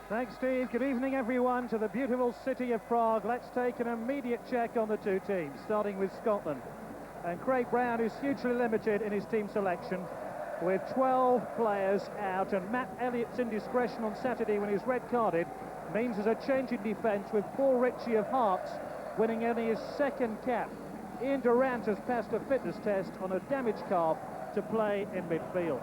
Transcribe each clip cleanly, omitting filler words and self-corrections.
Thanks, Steve. Good evening, everyone, to the beautiful city of Prague. Let's take an immediate check on the two teams, starting with Scotland. And Craig Brown is hugely limited in his team selection, with 12 players out, and Matt Elliott's indiscretion on Saturday when he was red-carded means there's a change in defence, with Paul Ritchie of Hearts winning only his second cap. Ian Durrant has passed a fitness test on a damaged calf to play in midfield.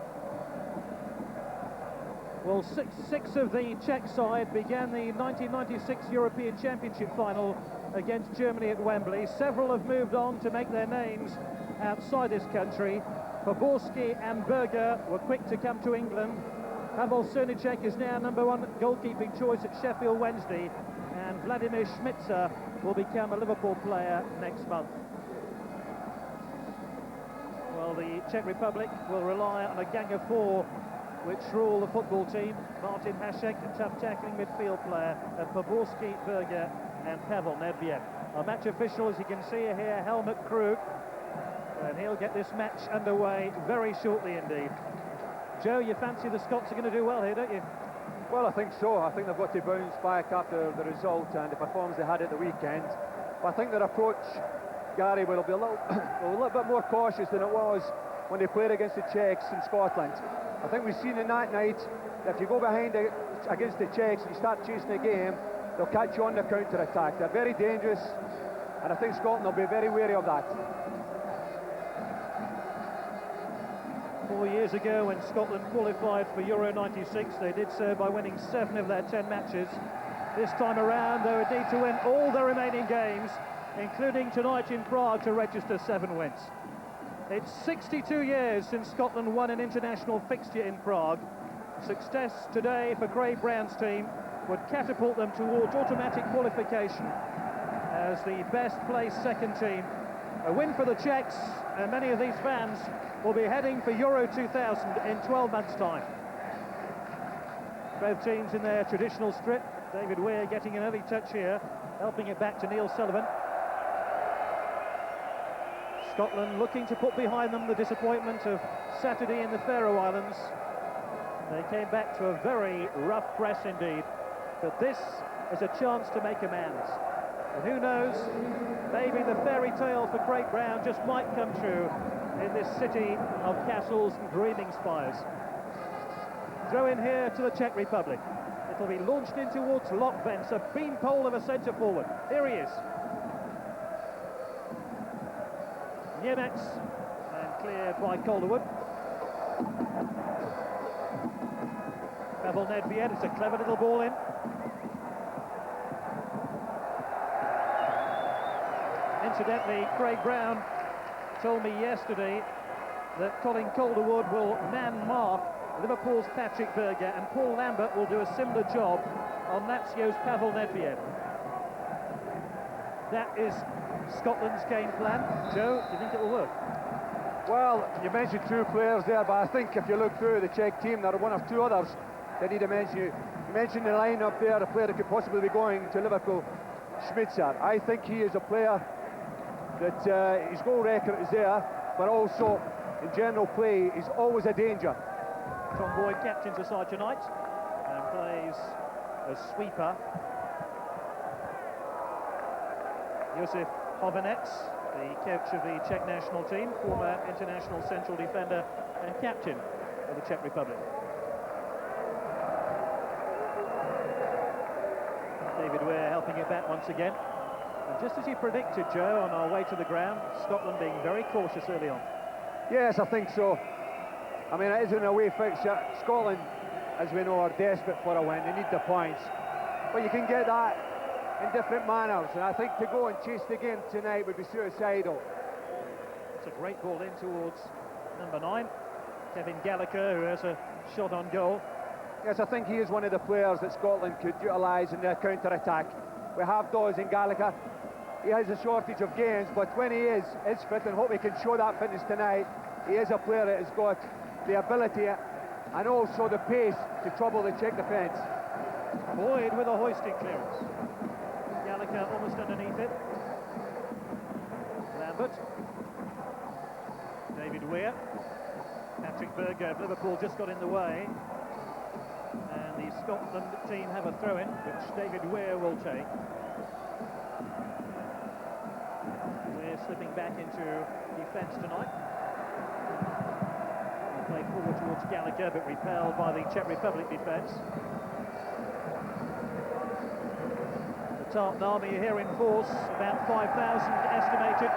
Well, six of the Czech side began the 1996 European Championship final against Germany at Wembley. Several have moved on to make their names outside this country. Poborský and Berger were quick to come to England. Pavel Srnicek is now #1 goalkeeping choice at Sheffield Wednesday, and Vladimir Šmicer will become a Liverpool player next month. Well, the Czech Republic will rely on a gang of four which rule the football team. Martin Hašek, a tough tackling midfield player, and Poborský, Berger and Pavel Nedvěd. Our match official, as you can see here, Helmut Krug, and he'll get this match underway very shortly indeed. Joe, you fancy the Scots are going to do well here, don't you? Well, I think so. I think they've got to bounce back after the result and the performance they had at the weekend. But I think their approach, Gary, will be a little bit more cautious than it was when they played against the Czechs in Scotland. I think we've seen in that night that if you go behind against the Czechs and you start chasing the game, they'll catch you on the counter-attack. They're very dangerous, and I think Scotland will be very wary of that. 4 years ago, when Scotland qualified for Euro 96, they did so by winning 7 of their 10 matches. This time around, they would need to win all their remaining games, including tonight in Prague, to register 7 wins. It's 62 years since Scotland won an international fixture in Prague. Success today for Craig Brown's team would catapult them towards automatic qualification as the best placed second team. A win for the Czechs, and many of these fans will be heading for Euro 2000 in 12 months' time. Both teams in their traditional strip. David Weir getting an early touch here, helping it back to Neil Sullivan. Scotland looking to put behind them the disappointment of Saturday in the Faroe Islands. They came back to a very rough press indeed, but this is a chance to make amends. And who knows, maybe the fairy tale for Craig Brown just might come true in this city of castles and dreaming spires. Throw in here to the Czech Republic. It'll be launched in towards Lokvens, a beanpole of a centre forward. Here he is. Němec, and cleared by Calderwood. Pavel Nedvěd, it's a clever little ball in. Incidentally, Craig Brown told me yesterday that Colin Calderwood will man-mark Liverpool's Patrick Berger, and Paul Lambert will do a similar job on Lazio's Pavel Nedvěd. That is Scotland's game plan. Joe, do you think it will work? Well, you mentioned 2 players there, but I think if you look through the Czech team, there are 1 or 2 others that need to mention. You mentioned the line-up there, a player that could possibly be going to Liverpool, Šmicer. I think he is a player that his goal record is there, but also in general play, he's always a danger. Tom Boyd captains the side tonight and plays as sweeper. Josef Hovanec, the coach of the Czech national team, former international central defender and captain of the Czech Republic. David Weir helping it back once again. And just as you predicted, Joe, on our way to the ground, Scotland being very cautious early on. Yes, I think so. I mean, it is an away fixture. Scotland, as we know, are desperate for a win. They need the points. But you can get that in different manners, and I think to go and chase the game tonight would be suicidal. It's a great ball in towards #9, Kevin Gallagher, who has a shot on goal. Yes, I think he is one of the players that Scotland could utilise in their counter-attack. We have Dawes and Gallagher. He has a shortage of games, but when he is fit, and hope he can show that fitness tonight, he is a player that has got the ability and also the pace to trouble the Czech defence. Boyd with a hoisting clearance. Gallagher almost underneath it. Lambert. David Weir. Patrick Berger of Liverpool just got in the way. And the Scotland team have a throw-in, which David Weir will take. We're slipping back into defence tonight. He played forward towards Gallagher, but repelled by the Czech Republic defence. The Tartan army here in force, about 5,000 estimated,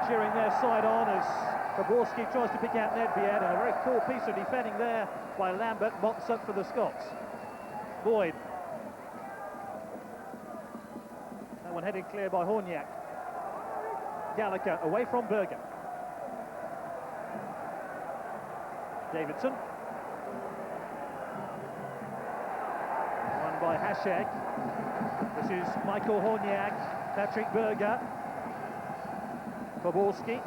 cheering their side on as Poborski tries to pick out Nedved, and a very cool piece of defending there by Lambert, mops up for the Scots. Boyd. That one headed clear by Horniak. Gallagher away from Berger. Davidson. Won by Hasheg. This is Michael Horniak, Patrick Berger. Poborski,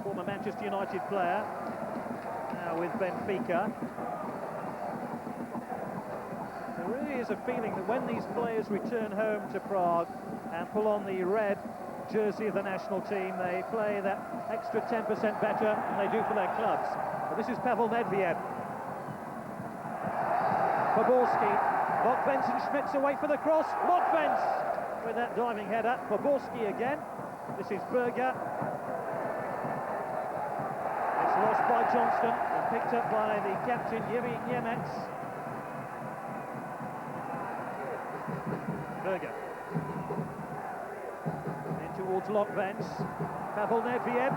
former Manchester United player, now with Benfica. There really is a feeling that when these players return home to Prague and pull on the red jersey of the national team, they play that extra 10% better than they do for their clubs. But this is Pavel Nedved. Poborski, Lokvens and Schmitz away for the cross. Lokvens with that diving header. Poborski again. This is Berger. It's lost by Johnston and picked up by the captain Yuri Niemec. Berger. In towards Lokvens. Pavel Nedved.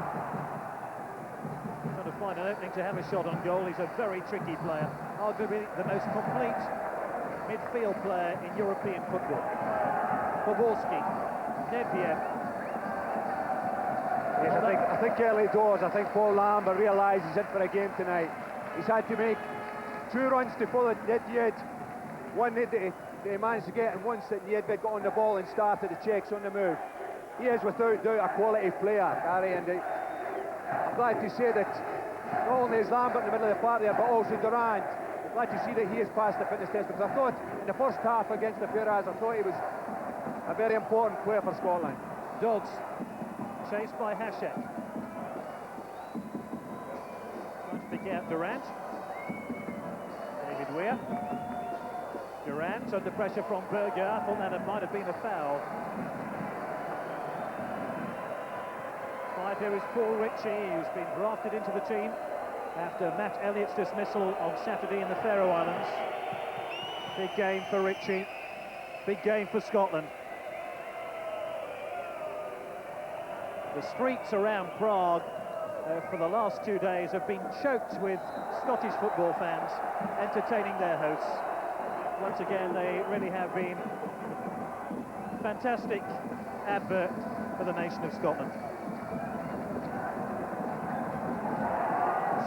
Trying to find an opening to have a shot on goal. He's a very tricky player. Arguably the most complete midfield player in European football. Poborski. Nedved. Yes, I think early doors, I think Paul Lambert realises he's in for a game tonight. He's had to make 2 runs to follow Nedved. One that he managed to get, and once that Nedved got on the ball and started the Czechs on the move. He is without doubt a quality player, Gary, and I'm glad to say that not only is Lambert in the middle of the park there, but also Durant. I'm glad to see that he has passed the fitness test, because I thought in the first half against the Ferraz, I thought he was a very important player for Scotland. Dodds. Chased by Hashek. Trying to pick out Durant. David Weir. Durant under pressure from Berger. I thought that it might have been a foul. Five here is Paul Ritchie, who's been drafted into the team after Matt Elliott's dismissal on Saturday in the Faroe Islands. Big game for Ritchie. Big game for Scotland. The streets around Prague for the last 2 days have been choked with Scottish football fans entertaining their hosts. Once again, they really have been a fantastic advert for the nation of Scotland.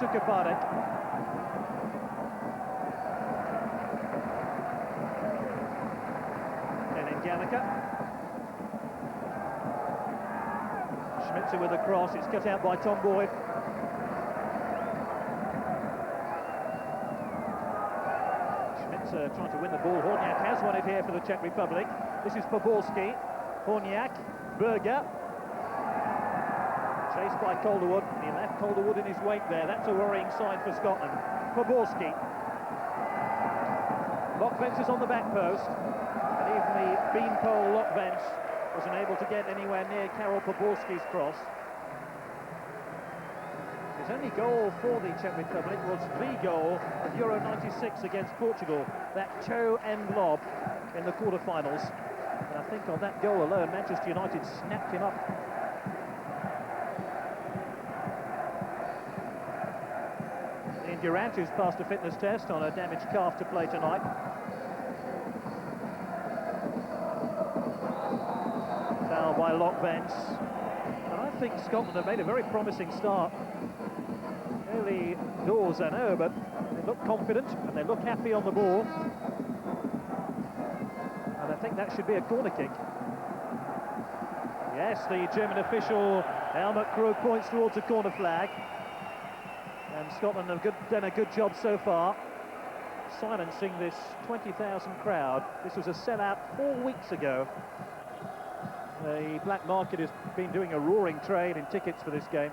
Sukapadek. And then Gallagher. Schmitzer with a cross, it's cut out by Tom Boyd. Schmitzer trying to win the ball. Horniak has won it here for the Czech Republic. This is Poborski. Horniak, Berger. Chased by Calderwood. He left Calderwood in his wake there. That's a worrying sign for Scotland. Poborski. Lokvens is on the back post. And even the beanpole Lokvens wasn't able to get anywhere near Karol Poborski's cross. His only goal for the Czech Republic was the goal of Euro 96 against Portugal, that toe end lob in the quarter-finals. And I think on that goal alone, Manchester United snapped him up. Ian Durant, who's passed a fitness test on a damaged calf to play tonight. Foul by Lokvens. And I think Scotland have made a very promising start. Early doors, I know, but they look confident and they look happy on the ball. And I think that should be a corner kick. Yes, the German official Helmut Krug points towards a corner flag. And Scotland have done a good job so far, silencing this 20,000 crowd. This was a sellout 4 weeks ago. The black market has been doing a roaring trade in tickets for this game.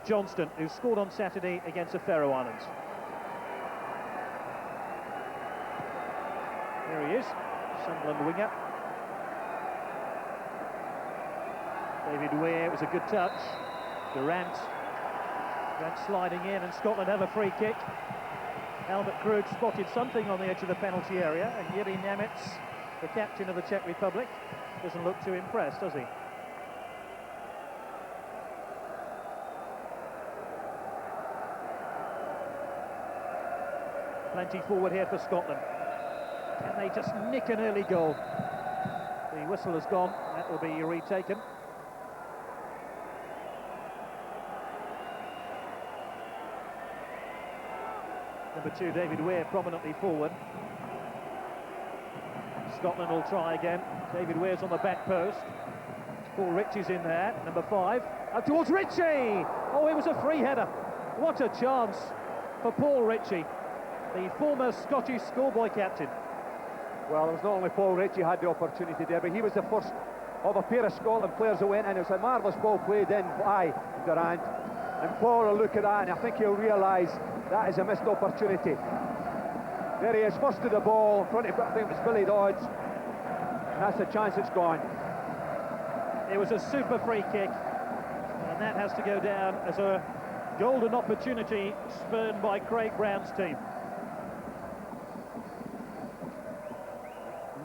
Johnston, who scored on Saturday against the Faroe Islands. is, Sunderland winger. David Weir, it was a good touch. Durant sliding in, and Scotland have a free kick. Helmut Krug spotted something on the edge of the penalty area, and Jiří Němec, the captain of the Czech Republic, doesn't look too impressed, does he? Plenty forward here for Scotland. Can they just nick an early goal? The whistle has gone, that will be retaken. Number 2, David Weir, prominently forward. Scotland will try again. David Weir's on the back post. Paul Ritchie's in there, number 5. Up towards Ritchie! Oh, it was a free header. What a chance for Paul Ritchie, the former Scottish schoolboy captain. Well, it was not only Paul Ritchie had the opportunity there, but he was the first of a pair of Scotland players that went in. It was a marvellous ball played in by Durant. And Paul will look at that, and I think he'll realise that is a missed opportunity. There he is, first to the ball, in front of, I think it was Billy Dodds, and that's the chance it's gone. It was a super free kick, and that has to go down as a golden opportunity spurned by Craig Brown's team.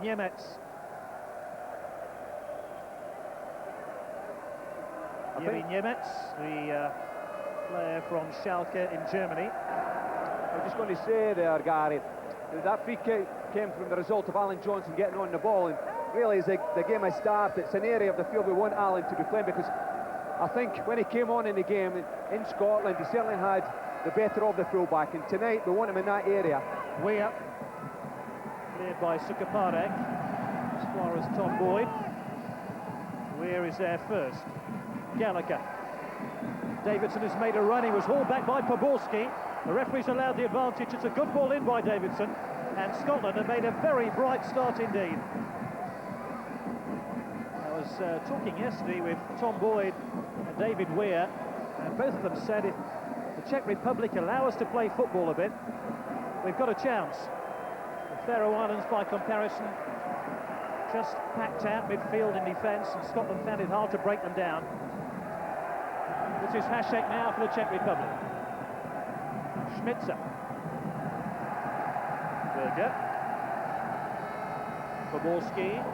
Němec. Jiří Němec, the player from Schalke in Germany. I'm just going to say there, Gary, that free kick came from the result of Alan Johnson getting on the ball, and really as the game has started, it's an area of the field we want Alan to be playing, because I think when he came on in the game in Scotland, he certainly had the better of the fullback, and tonight we want him in that area. Way up, cleared by Sukaparek, as far as Tom Boyd. Weir is there first. Gallagher. Davidson has made a run, he was hauled back by Poborski. The referee's allowed the advantage. It's a good ball in by Davidson, and Scotland have made a very bright start indeed. I was talking yesterday with Tom Boyd and David Weir, and both of them said if the Czech Republic allow us to play football a bit, we've got a chance. The Faroe Islands, by comparison, just packed out midfield in defence, and Scotland found it hard to break them down. This is Hašek now for the Czech Republic. Schmitzer. Berger. Poborski.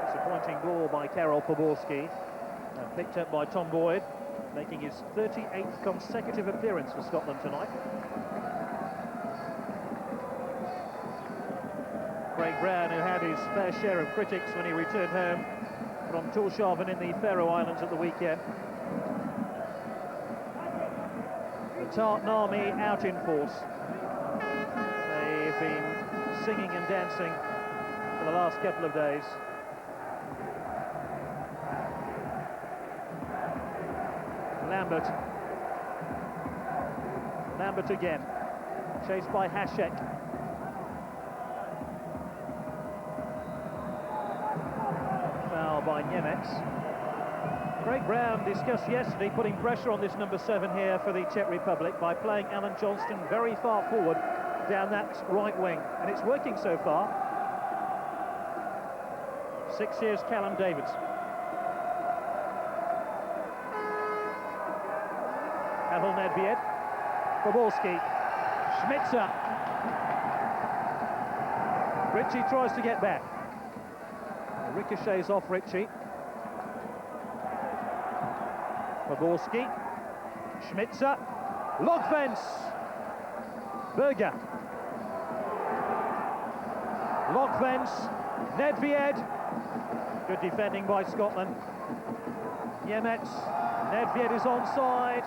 Disappointing ball by Karol Poborski. Picked up by Tom Boyd, making his 38th consecutive appearance for Scotland tonight. Craig Brown, who had his fair share of critics when he returned home from Tórshavn in the Faroe Islands at the weekend. The Tartan Army out in force. They've been singing and dancing for the last couple of days. Lambert again, chased by Hašek. Foul by Němec. Craig Brown discussed yesterday putting pressure on this number 7 here for the Czech Republic by playing Alan Johnston very far forward down that right wing, and it's working so far. 6 years Callum Davids. Pavel Nedvěd, Poborski, Schmitzer. Ritchie tries to get back. Ricochets off Ritchie. Poborski, Schmitzer, log fence. Berger. Log fence, Nedvěd. Good defending by Scotland. Němec, Nedvěd is onside.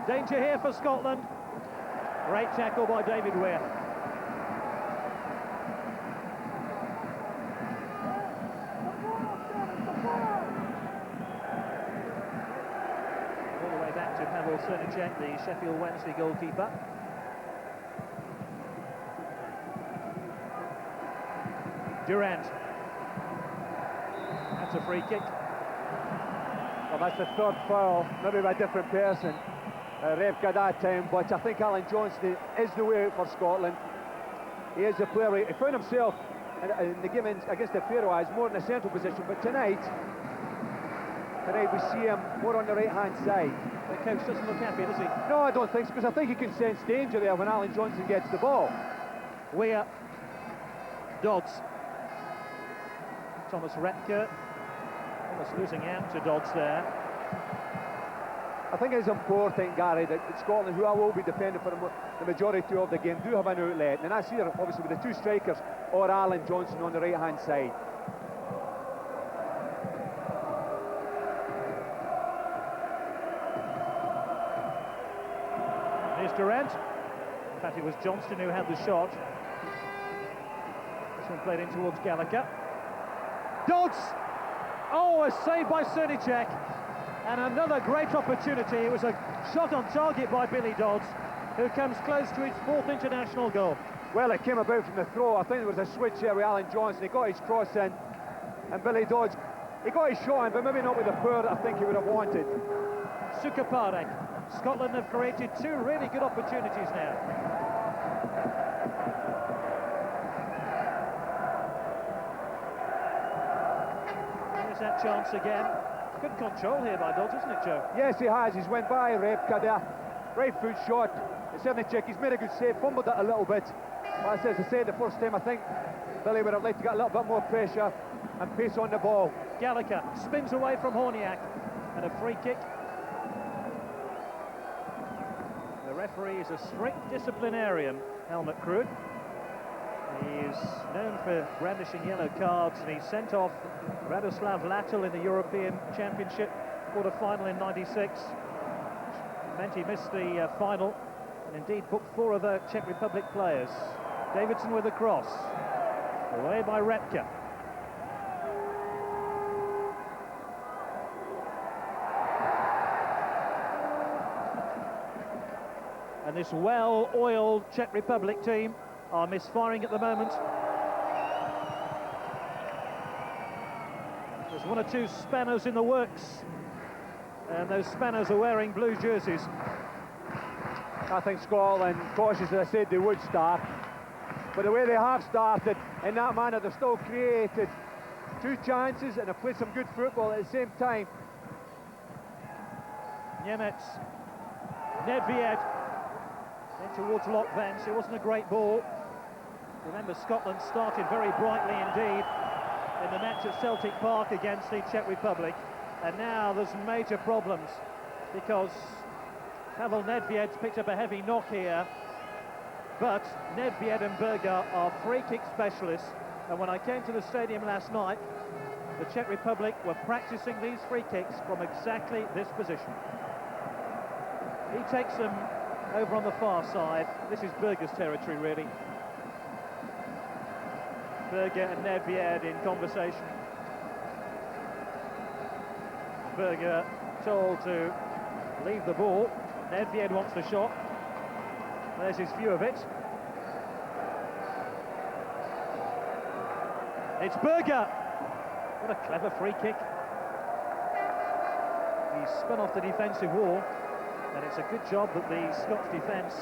Danger here for Scotland. Great tackle by David Weir. All the way back to Pavel Cernicek, the Sheffield Wednesday goalkeeper. Durant. That's a free kick. Well, that's the third foul, maybe by a different person. Repka that time, but I think Alan Johnston is the way out for Scotland. He is the player. He found himself in the game against the Faroes more in the central position, but tonight we see him more on the right-hand side. The coach doesn't look happy, does he? No, I don't think so, because I think he can sense danger there when Alan Johnston gets the ball. Weir, Dodds, Thomas Repka, almost losing out to Dodds there. I think it's important, Gary, that Scotland, who I will be defending for the majority of the game, do have an outlet, and that's here, obviously, with the two strikers or Alan Johnston on the right-hand side. Here's Durant. In fact, it was Johnston who had the shot. This one played in towards Gallagher. Dodds! Oh, a save by Cernicek. And another great opportunity. It was a shot on target by Billy Dodds, who comes close to his fourth international goal. Well, it came about from the throw. I think there was a switch there with Alan Johnston. He got his cross in, and Billy Dodds, he got his shot in, but maybe not with the power that I think he would have wanted. Sukaparek. Scotland have created two really good opportunities now. Here's that chance again. Good control here by Dodds, isn't it, Joe? Yes, he has. He's went by Repka there. Right foot shot. Cernicek, he's made a good save, fumbled it a little bit. But as I said the first time, I think Billy would have liked to get a little bit more pressure and pace on the ball. Gallagher spins away from Horniak, and a free kick. The referee is a strict disciplinarian, Helmut Krug. He is known for brandishing yellow cards, and he sent off Radoslav Latil in the European Championship quarter-final in '96. Which meant he missed the final, and indeed booked four other Czech Republic players. Davidson with a cross, away by Repka. And this well-oiled Czech Republic team are misfiring at the moment. There's one or two spanners in the works, and those spanners are wearing blue jerseys. I think Scotland, cautious as I said, they would start. But the way they have started, in that manner, they've still created two chances and have played some good football at the same time. Nemets, Nedved, in towards Lock Vance. It wasn't a great ball. Remember, Scotland started very brightly indeed in the match at Celtic Park against the Czech Republic, and now there's major problems because Pavel Nedved's picked up a heavy knock here, but Nedved and Berger are free kick specialists, and when I came to the stadium last night, the Czech Republic were practicing these free kicks from exactly this position. He takes them over on the far side. This is Berger's territory, really. Berger and Nedved in conversation. Berger told to leave the ball. Nedved wants the shot. There's his view of it. It's Berger. What a clever free kick. He spun off the defensive wall, and it's a good job that the Scots defence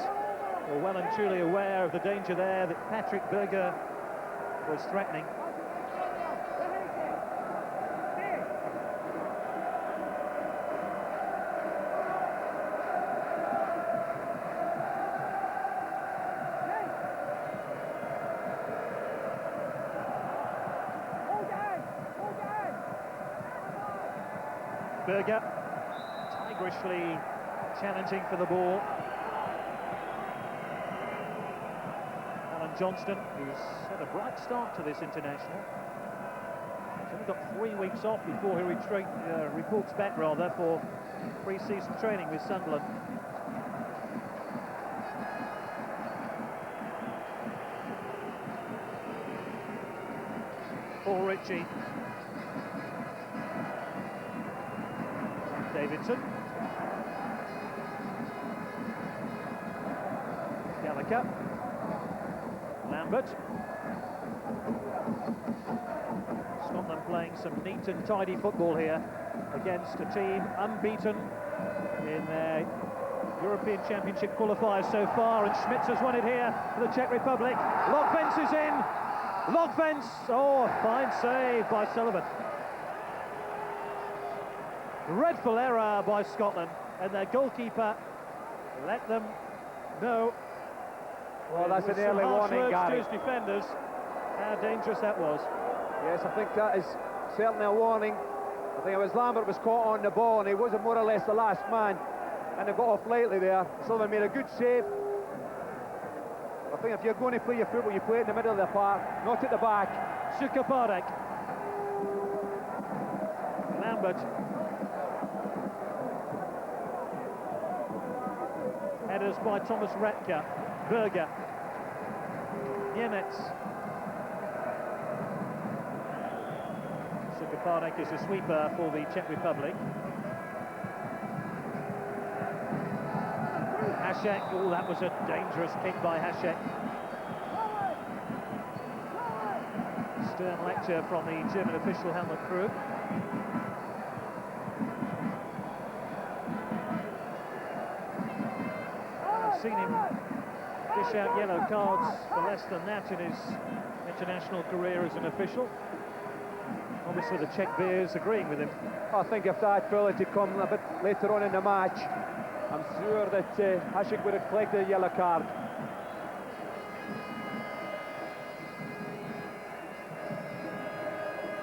were well and truly aware of the danger there that Patrick Berger was threatening. Berger, tigerishly challenging for the ball. Alan Johnston, who's had a bright start to this international. He's only got 3 weeks off before he reports back for pre-season training with Sunderland. Paul Ritchie. Davidson. Gallagher. Lambert. Scotland playing some neat and tidy football here against a team unbeaten in their European Championship qualifiers so far, and Schmitz has won it here for the Czech Republic. Logfence is in. Logfence, oh, fine save by Sullivan. Dreadful error by Scotland, and their goalkeeper let them know. Well, that's an early warning, Gary. To his defenders, how dangerous that was. Yes, I think that is certainly a warning. I think it was Lambert was caught on the ball, and he was more or less the last man, and it got off lightly there. Sullivan made a good save. I think if you're going to play your football, you play it in the middle of the park, not at the back. Sukaparek. Lambert. Headers by Thomas Retka. Berger. Niemiec. Sukaparek is a sweeper for the Czech Republic. Hašek, oh, that was a dangerous kick by Hašek. Stern lecture from the German official helmet crew. I've seen him dish out yellow cards for less than that in his international career as an official. Obviously the Czech bears agreeing with him. I think if that penalty had come a bit later on in the match, I'm sure that Hašek would have collected a yellow card.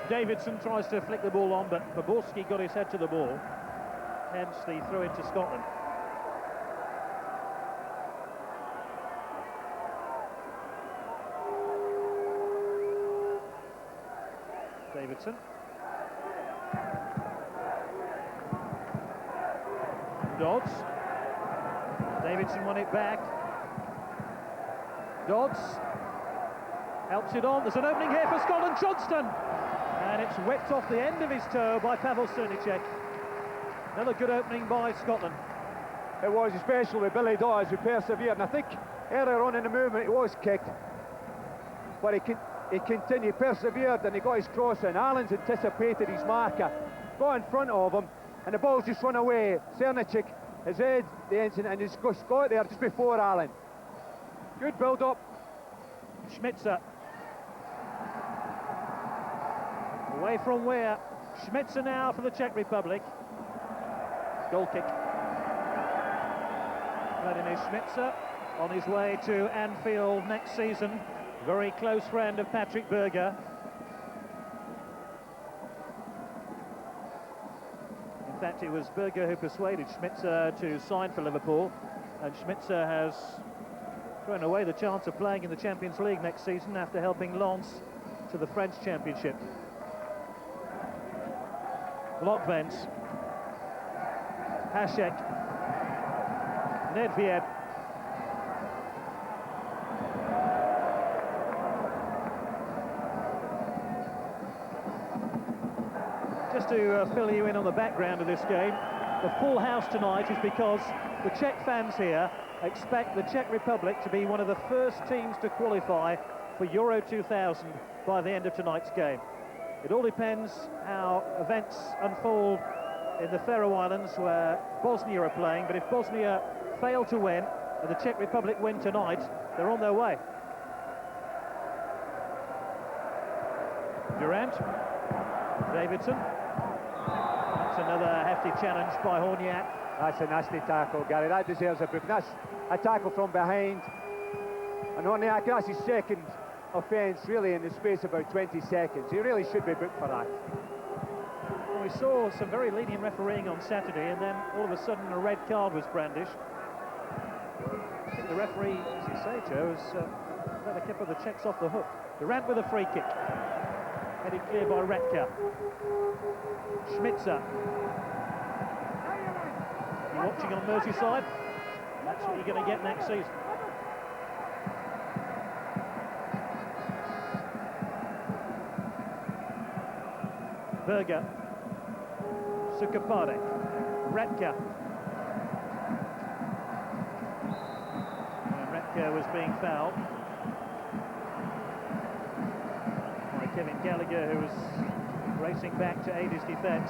Davidson tries to flick the ball on, but Baborski got his head to the ball, hence the throw into Scotland. Davidson. Dodds. Davidson won it back. Dodds helps it on. There's an opening here for Scotland. Johnston, and it's whipped off the end of his toe by Pavel Srnicek. Another good opening by Scotland. It was, especially with Billy Dawes, who persevered. And I think earlier on in the movement, he was kicked, but he continued, persevered, and he got his cross in. Allen's anticipated his marker, got in front of him, and the ball's just run away. Srnicek has read the ensign and he's got there just before Allen. Good build-up. Schmitzer. Away from where? Schmitzer now for the Czech Republic. Goal kick. Vladimir Schmitzer on his way to Anfield next season. Very close friend of Patrick Berger. In fact, it was Berger who persuaded Schmitzer to sign for Liverpool, and Schmitzer has thrown away the chance of playing in the Champions League next season after helping Lens to the French Championship. Logfence. Hašek. Nedved. Just to fill you in on the background of this game, the full house tonight is because the Czech fans here expect the Czech Republic to be one of the first teams to qualify for Euro 2000 by the end of tonight's game. It all depends how events unfold in the Faroe Islands, where Bosnia are playing, but if Bosnia fail to win and the Czech Republic win tonight, they're on their way. Durant. Davidson. That's another hefty challenge by Horniak. That's a nasty tackle, Gary. That deserves a book. That's a tackle from behind. And Horniak, that's his second offence, really, in the space of about 20 seconds. He really should be booked for that. Well, we saw some very lenient refereeing on Saturday, and then all of a sudden a red card was brandished. I think the referee, as you say, Joe, has let a couple of the Czechs off the hook. Durant with a free kick. Headed clear by Retka. Schmitzer. You're watching on Merseyside. That's what you're going to get next season. Berger. Sukaparek. Retka. And Retka was being fouled by Kevin Gallagher, who was racing back to aid his defence.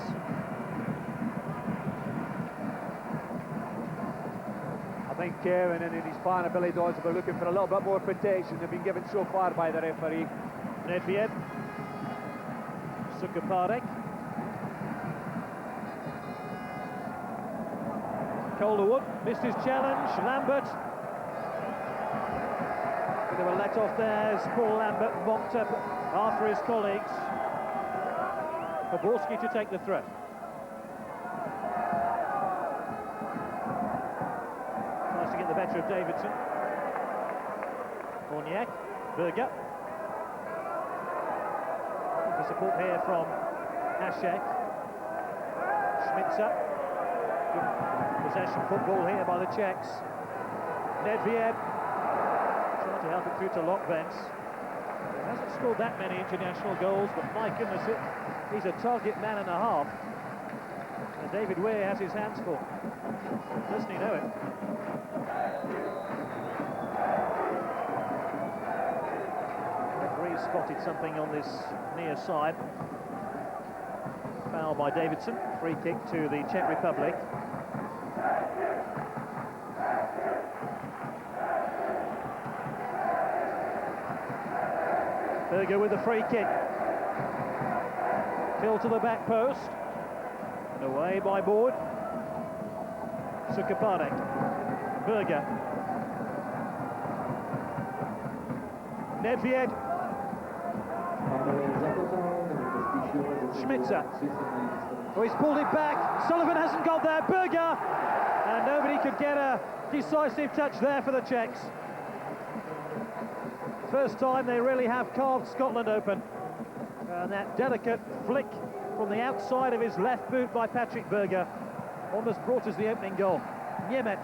think Kevin and his partner Billy Dodds will be looking for a little bit more protection they've been given so far by the referee. Nedved, Sukaparek, Calderwood missed his challenge. Lambert, bit of a let off there as Paul Lambert mocked up after his colleagues. Poborski to take the throw. Nice to get the better of Davidson. Orniak, Berger. The support here from Hashek. Schmitzer. Good possession football here by the Czechs. Nedved trying to help it through to Lokvens. He hasn't scored that many international goals, but my goodness, he's a target man and a half. And David Weir has his hands full. Doesn't he know it? Referee spotted something on this near side. Foul by Davidson. Free kick to the Czech Republic. Berger with the free kick. Kill to the back post. And away by Board. Sukaparek. Berger. Nedved. Schmitzer. Oh, he's pulled it back. Sullivan hasn't got there. Berger. And nobody could get a decisive touch there for the Czechs. First time they really have carved Scotland open. And that delicate flick from the outside of his left boot by Patrick Berger almost brought us the opening goal. Niemiec.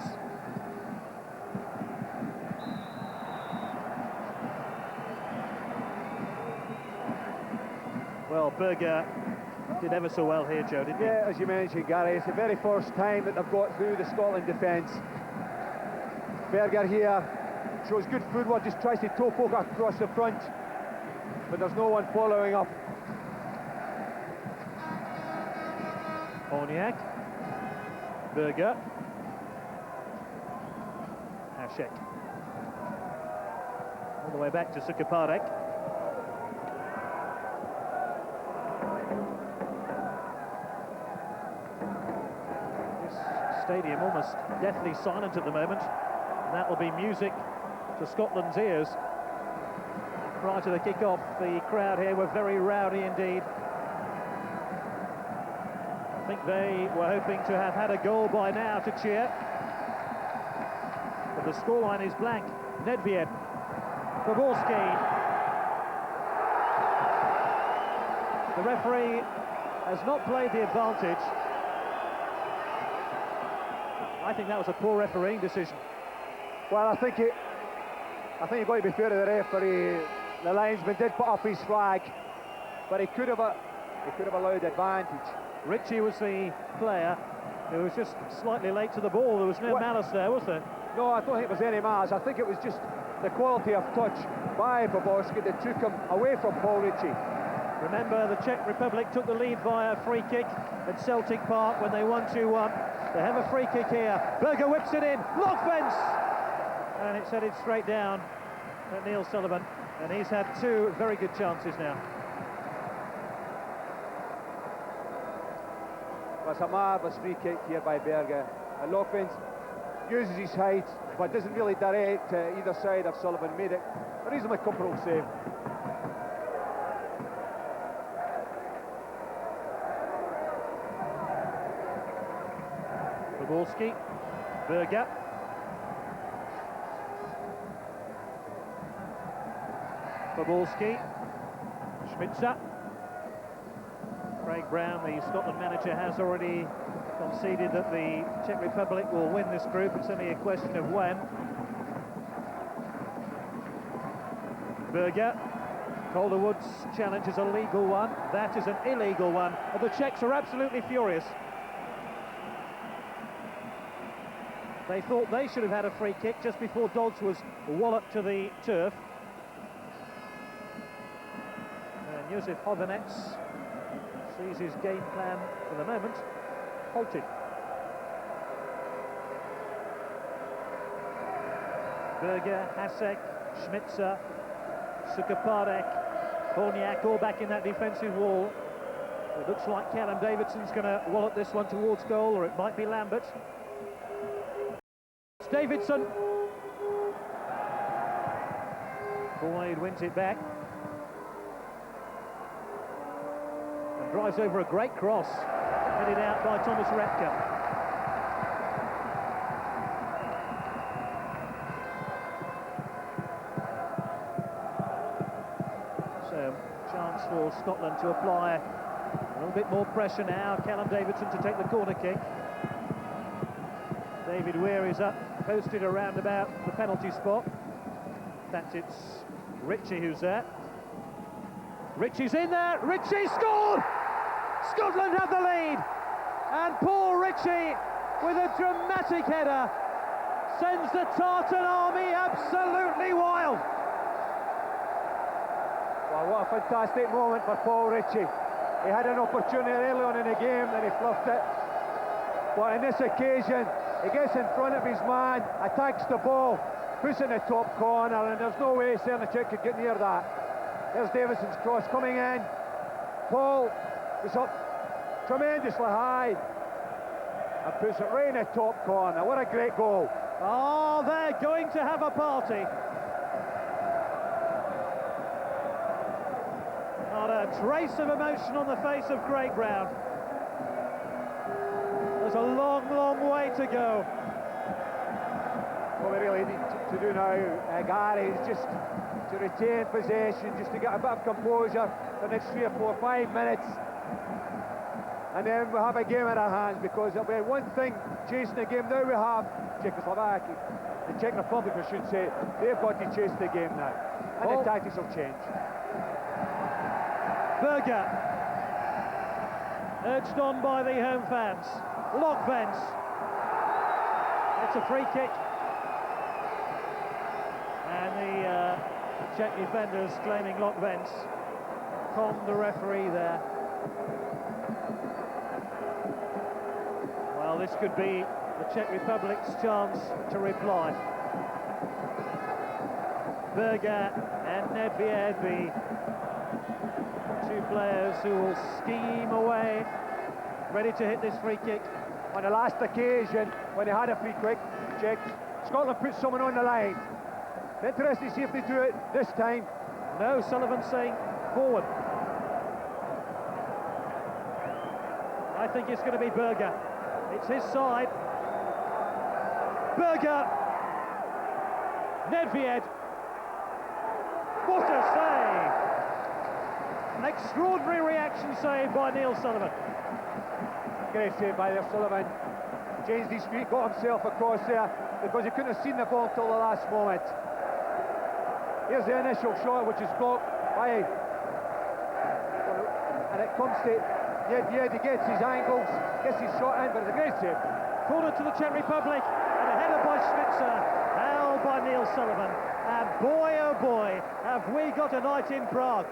Well, Berger did ever so well here, Joe, didn't he? Yeah, as you mentioned, Gary, it's the very first time that they've got through the Scotland defence. Berger here shows good footwork, just tries to toe poke across the front, but there's no one following up. Orniak, Berger, Hashek. All the way back to Sukaparek. This stadium almost deathly silent at the moment. And that will be music to Scotland's ears. Prior to the kick-off, the crowd here were very rowdy indeed. I think they were hoping to have had a goal by now to cheer. But the scoreline is blank. Nedved, Poborski. The referee has not played the advantage. I think that was a poor refereeing decision. Well, I think you've got to be fair to the referee. The linesman did put up his flag, but he could have allowed advantage. Ritchie was the player who was just slightly late to the ball. There was no malice there, was there? No, I don't think it was any malice. I think it was just the quality of touch by Poborski that took him away from Paul Ritchie. Remember, the Czech Republic took the lead via a free kick at Celtic Park when they won 2-1. They have a free kick here. Berger whips it in. Lokvens! And it's headed straight down at Neil Sullivan. And he's had two very good chances now. Well, it's a marvellous free kick here by Berger. And Lokvens uses his height, but doesn't really direct either side of Sullivan. Made it a reasonably comfortable save. Poborski, Berger. Poborski, Schmitzer. Craig Brown, the Scotland manager, has already conceded that the Czech Republic will win this group. It's only a question of when. Berger. Calderwood's challenge is a legal one. That is an illegal one. And the Czechs are absolutely furious. They thought they should have had a free kick just before Dodds was walloped to the turf. And Josef Hovernets sees his game plan for the moment halted. Berger, Hasek, Schmitzer, Sukaparek, Horniak, all back in that defensive wall. It looks like Callum Davidson's going to wallop this one towards goal, or it might be Lambert. It's Davidson. Boyd wins it back. And drives over a great cross, headed out by Thomas Repka. So, chance for Scotland to apply a little bit more pressure now. Callum Davidson to take the corner kick. David Weir is up, posted around about the penalty spot. In fact, it's Ritchie who's there. Ritchie's in there, Ritchie scored! Scotland have the lead! And Paul Ritchie, with a dramatic header, sends the Tartan army absolutely wild. Well, what a fantastic moment for Paul Ritchie. He had an opportunity early on in the game, then he fluffed it. But in this occasion, he gets in front of his man, attacks the ball, puts it in the top corner, and there's no way Cernicek could get near that. There's Davidson's cross coming in. Paul is up tremendously high and puts it right in the top corner. What a great goal. Oh, they're going to have a party. Not a trace of emotion on the face of Craig Brown. There's a long, long way to go. What we really need to do now, Gary, is just to retain possession, just to get a bit of composure for the next 3 or 4 or 5 minutes. And then we'll have a game in our hands, because there'll be one thing chasing the game. Now we have Czechoslovakia, the Czech Republic, I should say. They've got to chase the game now, and the tactics will change. Berger, urged on by the home fans. Lokvens. It's a free kick. And the Czech defenders claiming Lokvens calmed the referee there. Well, this could be the Czech Republic's chance to reply. Berger and Nedved, the two players who will scheme away, ready to hit this free kick. On the last occasion, when they had a free kick, Scotland put someone on the line. Interesting to see if they do it this time. No, Sullivan saying forward. I think it's going to be Berger. It's his side. Berger. Nedved. What a save! An extraordinary reaction save by Neil Sullivan. Great save by Sullivan. Changed his feet, got himself across there, because he couldn't have seen the ball until the last moment. Here's the initial shot, which is blocked by... And it comes to... Yeah, he gets his angles, gets his shot in, but it's a great save. Corner to the Czech Republic, and a header by Schmitzer, held by Neil Sullivan. And boy, oh boy, have we got a night in Prague.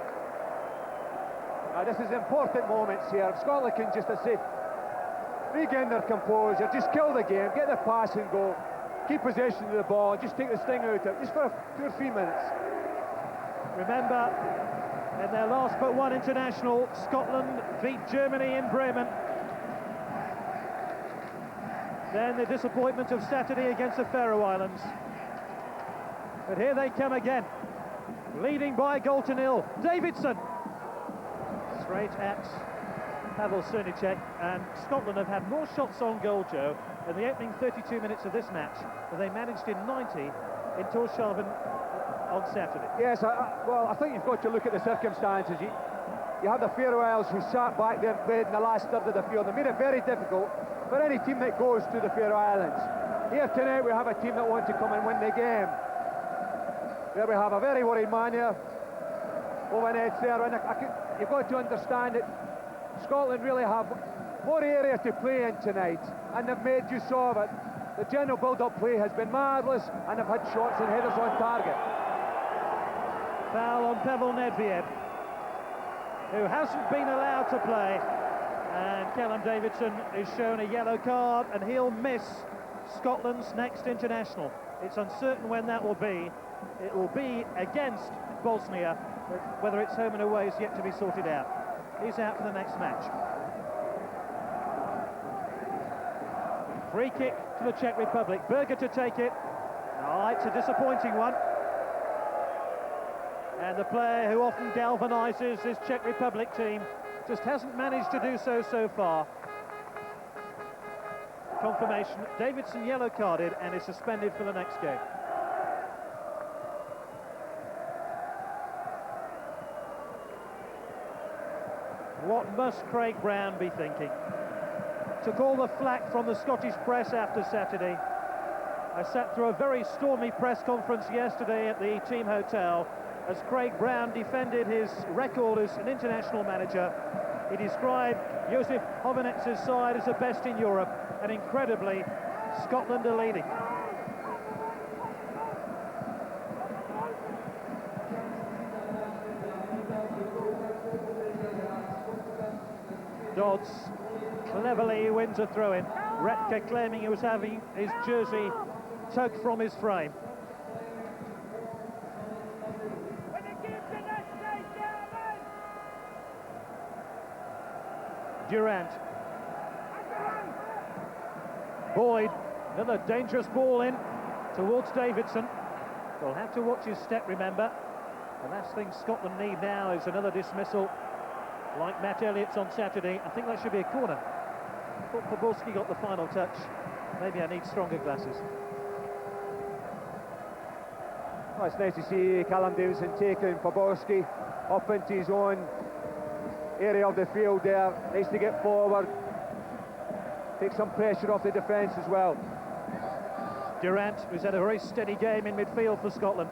Now, this is important moments here. If Scotland can just, I say, regain their composure, just kill the game, get the pass and go, keep possession of the ball, just take the sting out of it, just for 2 or 3 minutes. Remember, in their last but one international, Scotland beat Germany in Bremen. Then the disappointment of Saturday against the Faroe Islands. But here they come again, leading by a goal to nil. Davidson, straight at Pavel Cernicek, and Scotland have had more shots on goal, Joe, in the opening 32 minutes of this match than they managed in 90 in Tórshavn on Saturday. Yes, well, I think you've got to look at the circumstances. You have the Faroe Isles who sat back there in the last third of the field. They made it very difficult for any team that goes to the Faroe Islands. Here tonight we have a team that want to come and win the game. There we have a very worried man here. Over nets there, and you've got to understand it. Scotland really have more area to play in tonight, and they've made use of it. The general build-up play has been marvellous, and they've had shots and headers on target. Foul on Pavel Nedved, who hasn't been allowed to play, and Callum Davidson is shown a yellow card, and he'll miss Scotland's next international. It's uncertain when that will be. It will be against Bosnia, but whether it's home and away is yet to be sorted out. He's out for the next match. Free kick to the Czech Republic. Berger to take it. Oh, it's a disappointing one. And the player who often galvanises this Czech Republic team just hasn't managed to do so far. Confirmation, Davidson yellow carded and is suspended for the next game. What must Craig Brown be thinking? Took all the flack from the Scottish press after Saturday. I sat through a very stormy press conference yesterday at the team hotel as Craig Brown defended his record as an international manager. He described Josef Hovenitz's side as the best in Europe, and incredibly, Scotland are leading. Dodds cleverly wins a throw-in. Repka claiming he was having his jersey tugged from his frame. Durant. Boyd, another dangerous ball in towards Davidson. They'll have to watch his step, remember. The last thing Scotland need now is another dismissal like Matt Elliott's on Saturday. I think that should be a corner. I thought Poborski got the final touch. Maybe I need stronger glasses. Well, it's nice to see Callum Davidson taking Poborski up into his own area of the field there. Nice to get forward, take some pressure off the defence as well. Durant, who's had a very steady game in midfield for Scotland.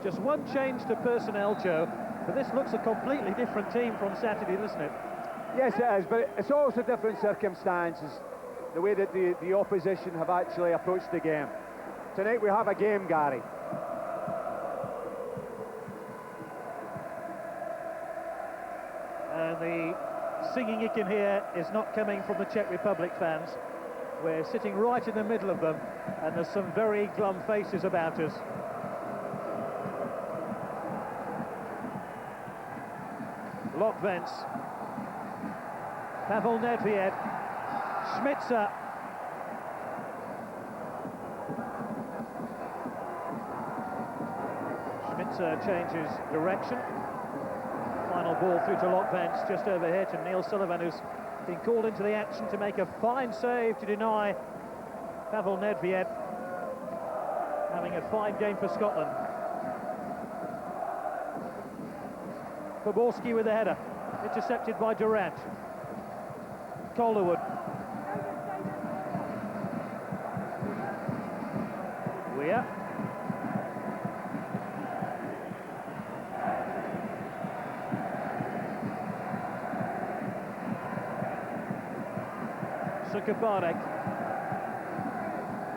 Just one change to personnel, Joe, but this looks a completely different team from Saturday, doesn't it? Yes, it is, but it's also different circumstances, the way that the opposition have actually approached the game. Tonight we have a game, Gary. And the singing you can hear is not coming from the Czech Republic fans. We're sitting right in the middle of them, and there's some very glum faces about us. Lokvents, Pavel Nedved, Schmitzer. Schmitzer changes direction. Final ball through to Lokvents, just overhit, and Neil Sullivan, who's been called into the action to make a fine save to deny Pavel Nedved having a fine game for Scotland. Poborski with the header, intercepted by Durant. Calderwood. Weir. Sukabarek.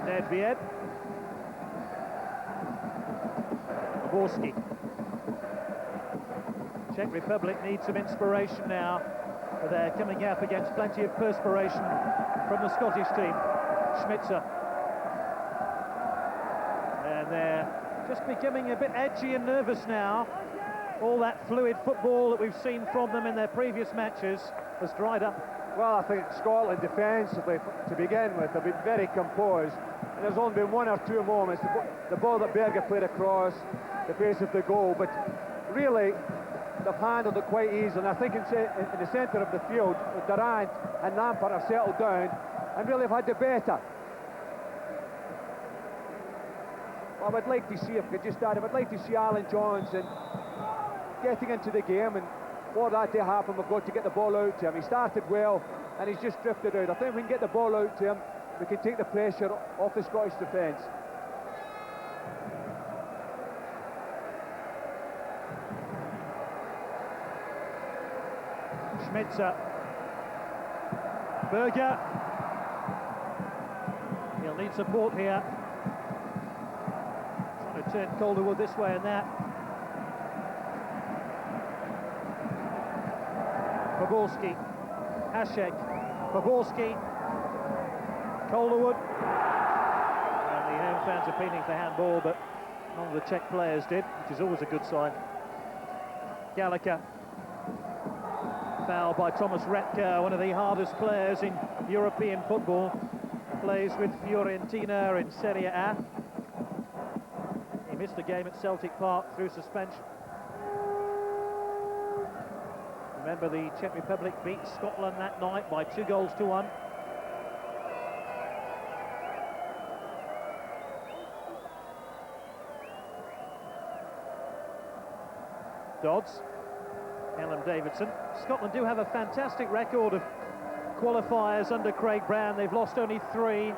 Nedved. Poborski. Czech Republic needs some inspiration now, but they're coming up against plenty of perspiration from the Scottish team. Schmitzer. And they're just becoming a bit edgy and nervous now. All that fluid football that we've seen from them in their previous matches has dried up. Well, I think Scotland defensively, to begin with, have been very composed. And there's only been one or two moments. The ball that Berger played across the face of the goal, but really, they've handled it quite easily. And I think in the centre of the field, Durant and Lampard have settled down and really have had the better. Well, I would like to see, if I could just add, I would like to see Alan Johnson getting into the game, and for that to happen, we've got to get the ball out to him. He started well, and he's just drifted out. I think if we can get the ball out to him, we can take the pressure off the Scottish defence. Schmitzer. Berger. He'll need support here. Trying to turn Calderwood this way and that. Poborski. Hashek, Poborski, Calderwood. And the home fans appealing for handball, but none of the Czech players did, which is always a good sign. Gallagher. Foul by Thomas Repka, one of the hardest players in European football. Plays with Fiorentina in Serie A. He missed the game at Celtic Park through suspension. Remember, the Czech Republic beat Scotland that night by 2-1. Dodds, Callum Davidson. Scotland do have a fantastic record of qualifiers under Craig Brown. They've lost only 3.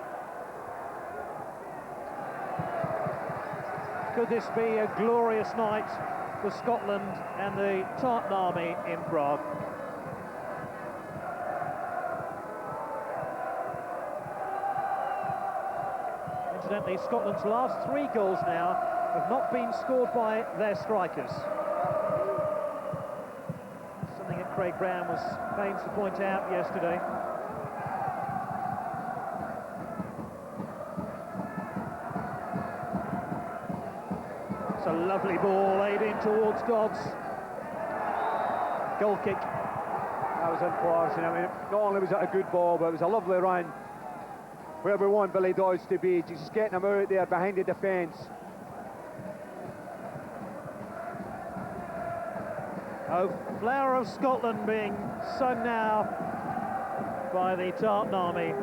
Could this be a glorious night for Scotland and the Tartan Army in Prague? Incidentally, Scotland's last 3 goals now have not been scored by their strikers. Something that Craig Brown was pains to point out yesterday. It's a lovely ball laid in towards Dodds. Goal kick. That was unfortunate. I mean, not only was it a good ball, but it was a lovely run where we want Billy Dodds to be, just getting him out there behind the defence. Oh, flower of Scotland being sung now by the Tartan Army.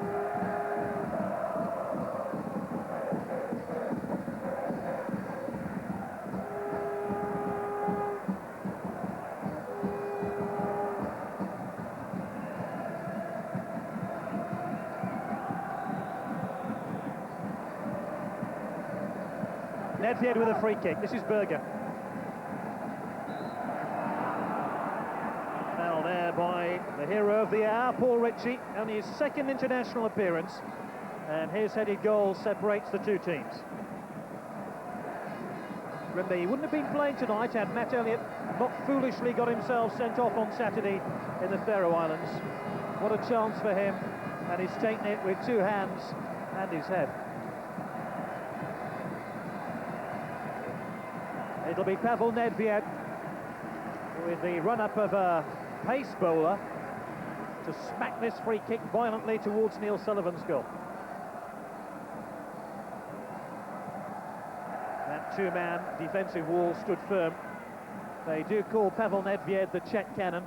Nedved with a free kick. This is Berger. Foul there by the hero of the hour, Paul Ritchie, only his 2nd international appearance, and his headed goal separates the 2 teams. Remember, he wouldn't have been playing tonight had Matt Elliott not foolishly got himself sent off on Saturday in the Faroe Islands. What a chance for him, and he's taken it with 2 hands and his head. It'll be Pavel Nedved with the run-up of a pace bowler to smack this free kick violently towards Neil Sullivan's goal. That 2-man defensive wall stood firm. They do call Pavel Nedved the Czech cannon,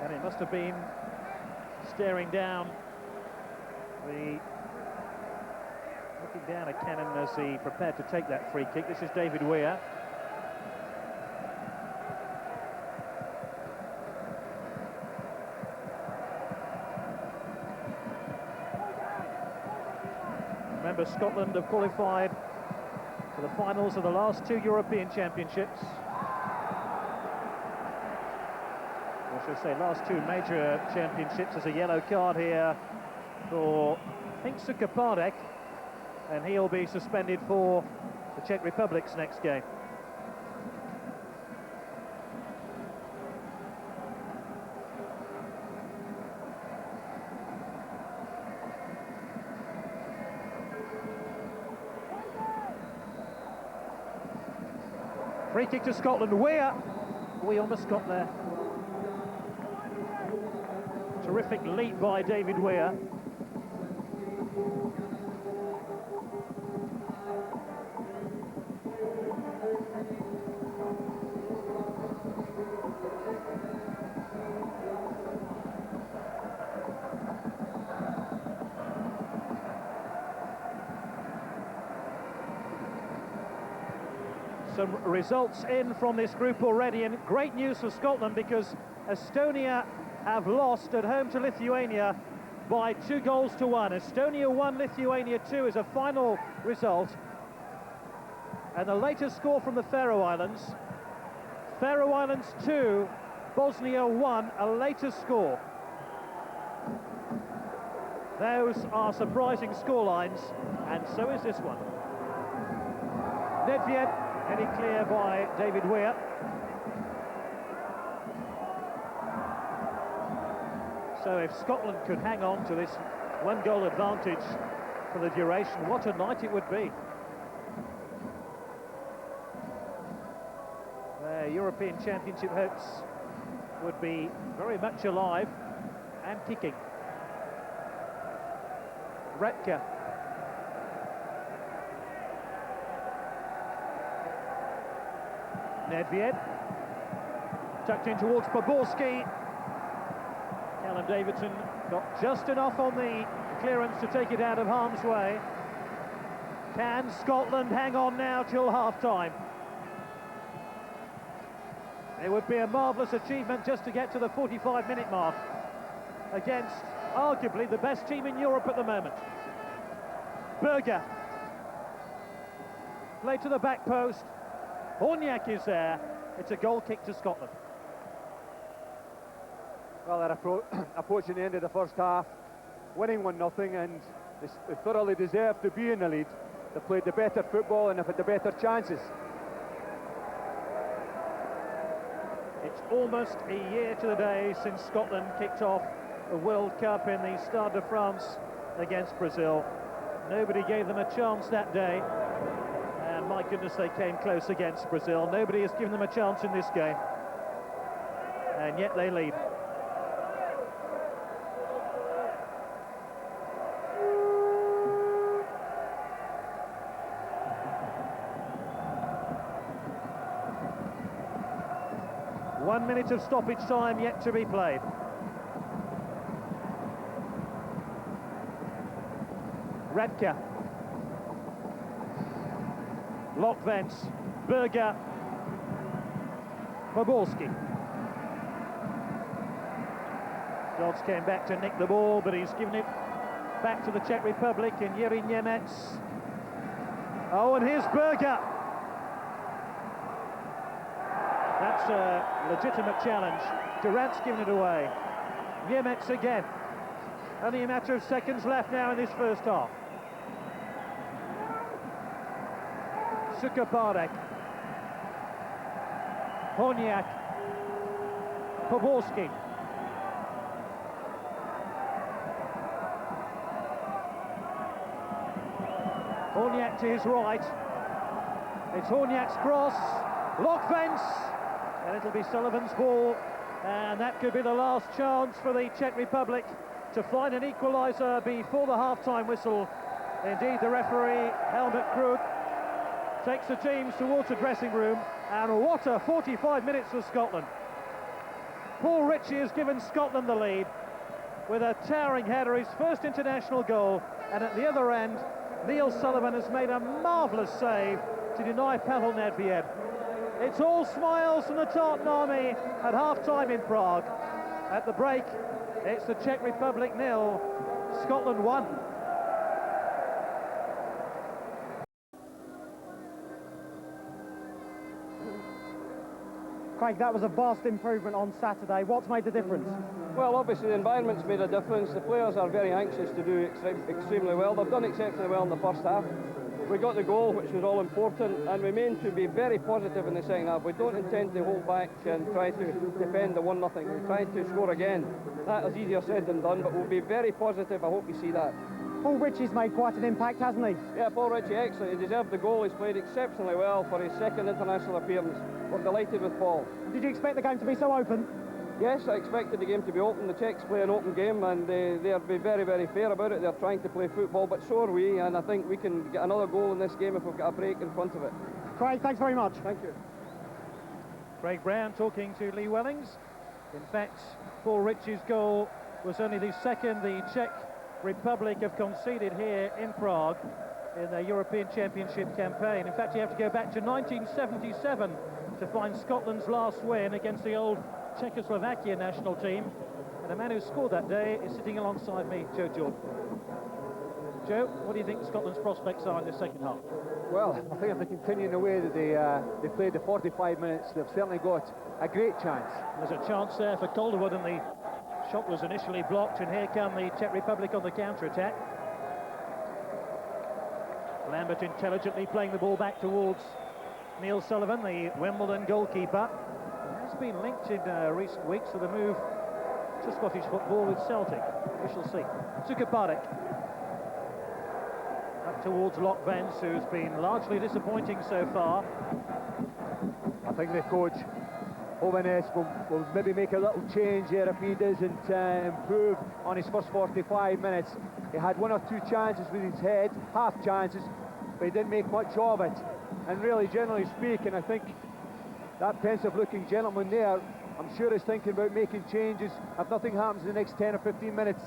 and it must have been staring down looking down a cannon as he prepared to take that free kick. This is David Weir. Remember, Scotland have qualified for the finals of the last 2 European Championships. Or should I say last 2 major championships. There's a yellow card here for Hinkse Kapadek, and he'll be suspended for the Czech Republic's next game. Free kick to Scotland. Weir. We almost got there. Terrific leap by David Weir. Some results in from this group already, and great news for Scotland because Estonia have lost at home to Lithuania by 2-1. Estonia 1, Lithuania 2 is a final result. And the latest score from the Faroe Islands, Faroe Islands 2, Bosnia 1, a latest score. Those are surprising scorelines, and so is this one. Nedved. Any clear by David Weir. So if Scotland could hang on to this one-goal advantage for the duration, what a night it would be. Their European Championship hopes would be very much alive and kicking. Retka. Nedved. Tucked in towards Poborski. Callum Davidson got just enough on the clearance to take it out of harm's way. Can Scotland hang on now till half-time? It would be a marvellous achievement just to get to the 45-minute mark against arguably the best team in Europe at the moment. Berger. Play to the back post. Horniak is there. It's a goal kick to Scotland. Well, they're approaching the end of the first half, winning 1-0, and they thoroughly deserve to be in the lead. They've played the better football and have had the better chances. It's almost a year to the day since Scotland kicked off the World Cup in the Stade de France against Brazil. Nobody gave them a chance that day, and my goodness, they came close against Brazil. Nobody has given them a chance in this game, and yet they lead. One minute of stoppage time yet to be played. Retka. Lokvens. Berger. Poborski. Dodds came back to nick the ball, but he's given it back to the Czech Republic in Jiří Němec. Oh, and here's Berger. That's a legitimate challenge. Durant's given it away. Němec again. Only a matter of seconds left now in this first half. Sukaparek. Horniak. Poborski. Horniak to his right. It's Horniak's cross. Lokvens. And it'll be Sullivan's ball, and that could be the last chance for the Czech Republic to find an equaliser before the half-time whistle. Indeed, the referee, Helmut Krug, takes the teams towards the dressing room, and what a 45 minutes for Scotland. Paul Ritchie has given Scotland the lead with a towering header, his first international goal, and at the other end, Neil Sullivan has made a marvellous save to deny Pavel Nedved. It's all smiles from the Tartan Army at half-time in Prague. At the break, it's the Czech Republic 0, Scotland 1. Craig, that was a vast improvement on Saturday. What's made the difference? Well, obviously the environment's made a difference. The players are very anxious to do extremely well. They've done exceptionally well in the first half. We got the goal, which was all important, and we mean to be very positive in the second half. We don't intend to hold back and try to defend the 1-0. We try to score again. That is easier said than done, but we'll be very positive. I hope you see that. Paul Ritchie's made quite an impact, hasn't he? Yeah, Paul Ritchie, excellent. He deserved the goal. He's played exceptionally well for his second international appearance. We're delighted with Paul. Did you expect the game to be so open? Yes, I expected the game to be open. The Czechs play an open game, and they'll be very, very fair about it. They're trying to play football, but so are we, and I think we can get another goal in this game if we've got a break in front of it. Craig, thanks very much. Thank you. Craig Brown talking to Lee Wellings. In fact, Paul Ritchie's goal was only the second the Czech Republic have conceded here in Prague in their European Championship campaign. In fact, you have to go back to 1977 to find Scotland's last win against the old Czechoslovakia national team, and the man who scored that day is sitting alongside me, Joe Jordan. Joe, what do you think Scotland's prospects are in the second half? Well, I think if they continue in the way that they played the 45 minutes, they've certainly got a great chance. There's a chance there for Calderwood, and the shot was initially blocked, and here come the Czech Republic on the counter-attack. Lambert intelligently playing the ball back towards Neil Sullivan, the Wimbledon goalkeeper. He has been linked in recent weeks with a move to Scottish football with Celtic. We shall see. Sukaparek. Up towards Lock Vance, who's been largely disappointing so far. I think the coach, Jovenes, will maybe make a little change here if he doesn't improve on his first 45 minutes. He had one or two chances with his head, half chances, but he didn't make much of it. And really, generally speaking, I think that pensive-looking gentleman there, I'm sure is thinking about making changes if nothing happens in the next 10 or 15 minutes.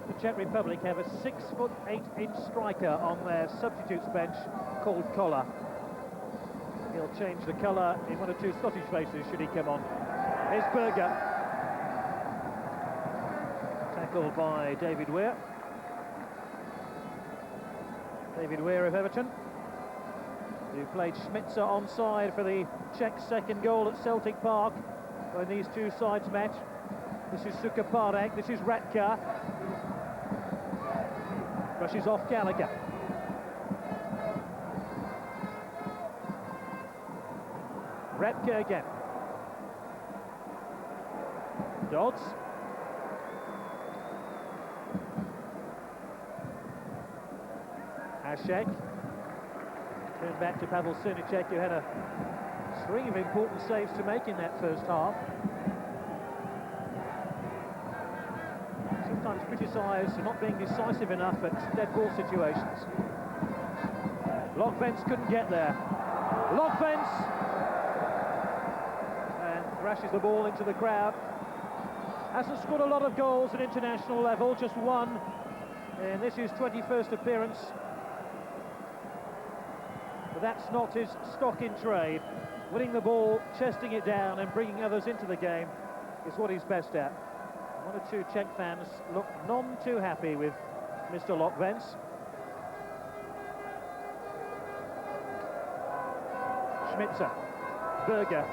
The Czech Republic have a 6'8" striker on their substitutes bench called Koller. He'll change the colour in one or two Scottish faces should he come on. Here's Berger. Tackled by David Weir. David Weir of Everton, who played Schmitzer onside for the Czech second goal at Celtic Park when these two sides met. This is Sukaparek, this is Ratka. Brushes off Gallagher. Ratka again. Dodds. Hashek. Turned back to Pavel Srnicek, who had a string of important saves to make in that first half. Sometimes criticised for not being decisive enough at dead ball situations. Lock Vance couldn't get there. Lock Vance! And thrashes the ball into the crowd. Hasn't scored a lot of goals at international level, just one. And this is his 21st appearance. But that's not his stock in trade. Winning the ball, chesting it down and bringing others into the game is what he's best at. One or two Czech fans look none too happy with Mr. Lock Vance. Schmitzer, Berger.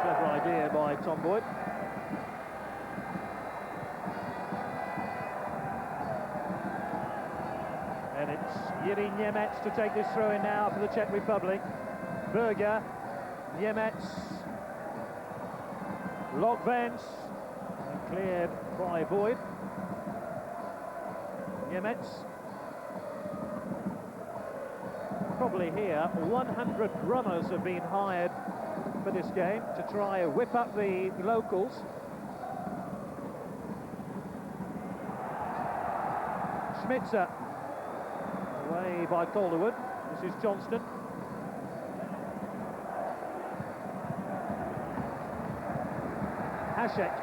Clever idea by Tom Boyd. And it's Jiří Němec to take this throw in now for the Czech Republic. Berger, Němec, Lock Vance, and cleared by Boyd. Němec. Probably here 100 runners have been hired for this game to try and whip up the locals. Schmitzer. Away by Calderwood. This is Johnston. Hashek.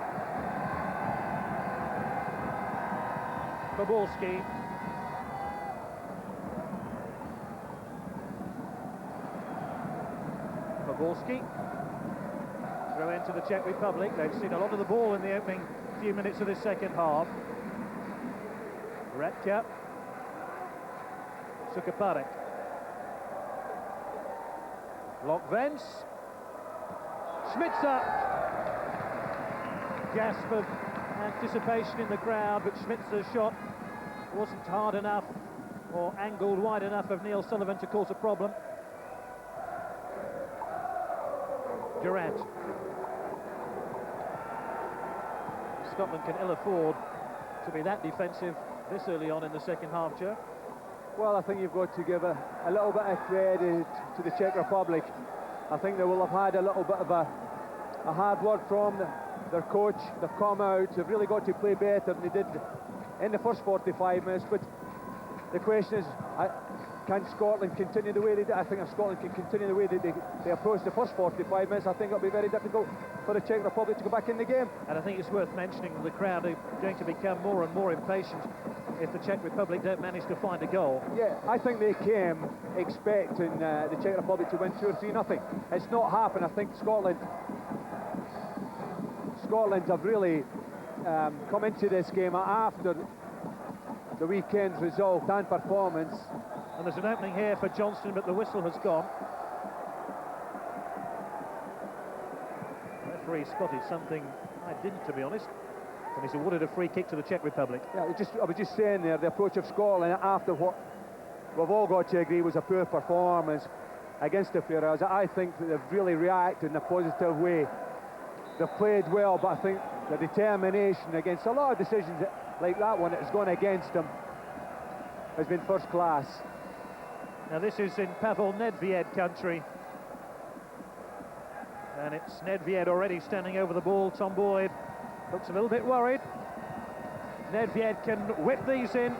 Faborski. Faborski. Throw into the Czech Republic. They've seen a lot of the ball in the opening few minutes of this second half. Ratka. Sukaparek. Lock Vance. Schmitzer. Gasp of anticipation in the crowd, but Schmitzer's shot wasn't hard enough or angled wide enough of Neil Sullivan to cause a problem. Durant. Scotland can ill afford to be that defensive this early on in the second half, Joe. Well, I think you've got to give a little bit of credit to the Czech Republic. I think they will have had a little bit of a hard word from their coach. They've come out, they've really got to play better than they did in the first 45 minutes. But the question is, can Scotland continue the way they did? I think if Scotland can continue the way they approached the first 45 minutes, I think it'll be very difficult for the Czech Republic to go back in the game. And I think it's worth mentioning that the crowd are going to become more and more impatient if the Czech Republic don't manage to find a goal. Yeah, I think they came expecting the Czech Republic to win 2 or 3-0. It's not happened. I think Scotland have really come into this game after the weekend's result and performance. And there's an opening here for Johnston, but the whistle has gone. The referee spotted something I didn't, to be honest, and he's awarded a free kick to the Czech Republic. Yeah, I was just saying there, the approach of Scotland after what we've all got to agree was a poor performance. against the Faroes. I think that they've really reacted in a positive way. They've played well, but I think the determination against a lot of decisions like that one that has gone against them has been first class. Now this is in Pavel Nedved country. And it's Nedved already standing over the ball. Tom Boyd looks a little bit worried. Nedved can whip these in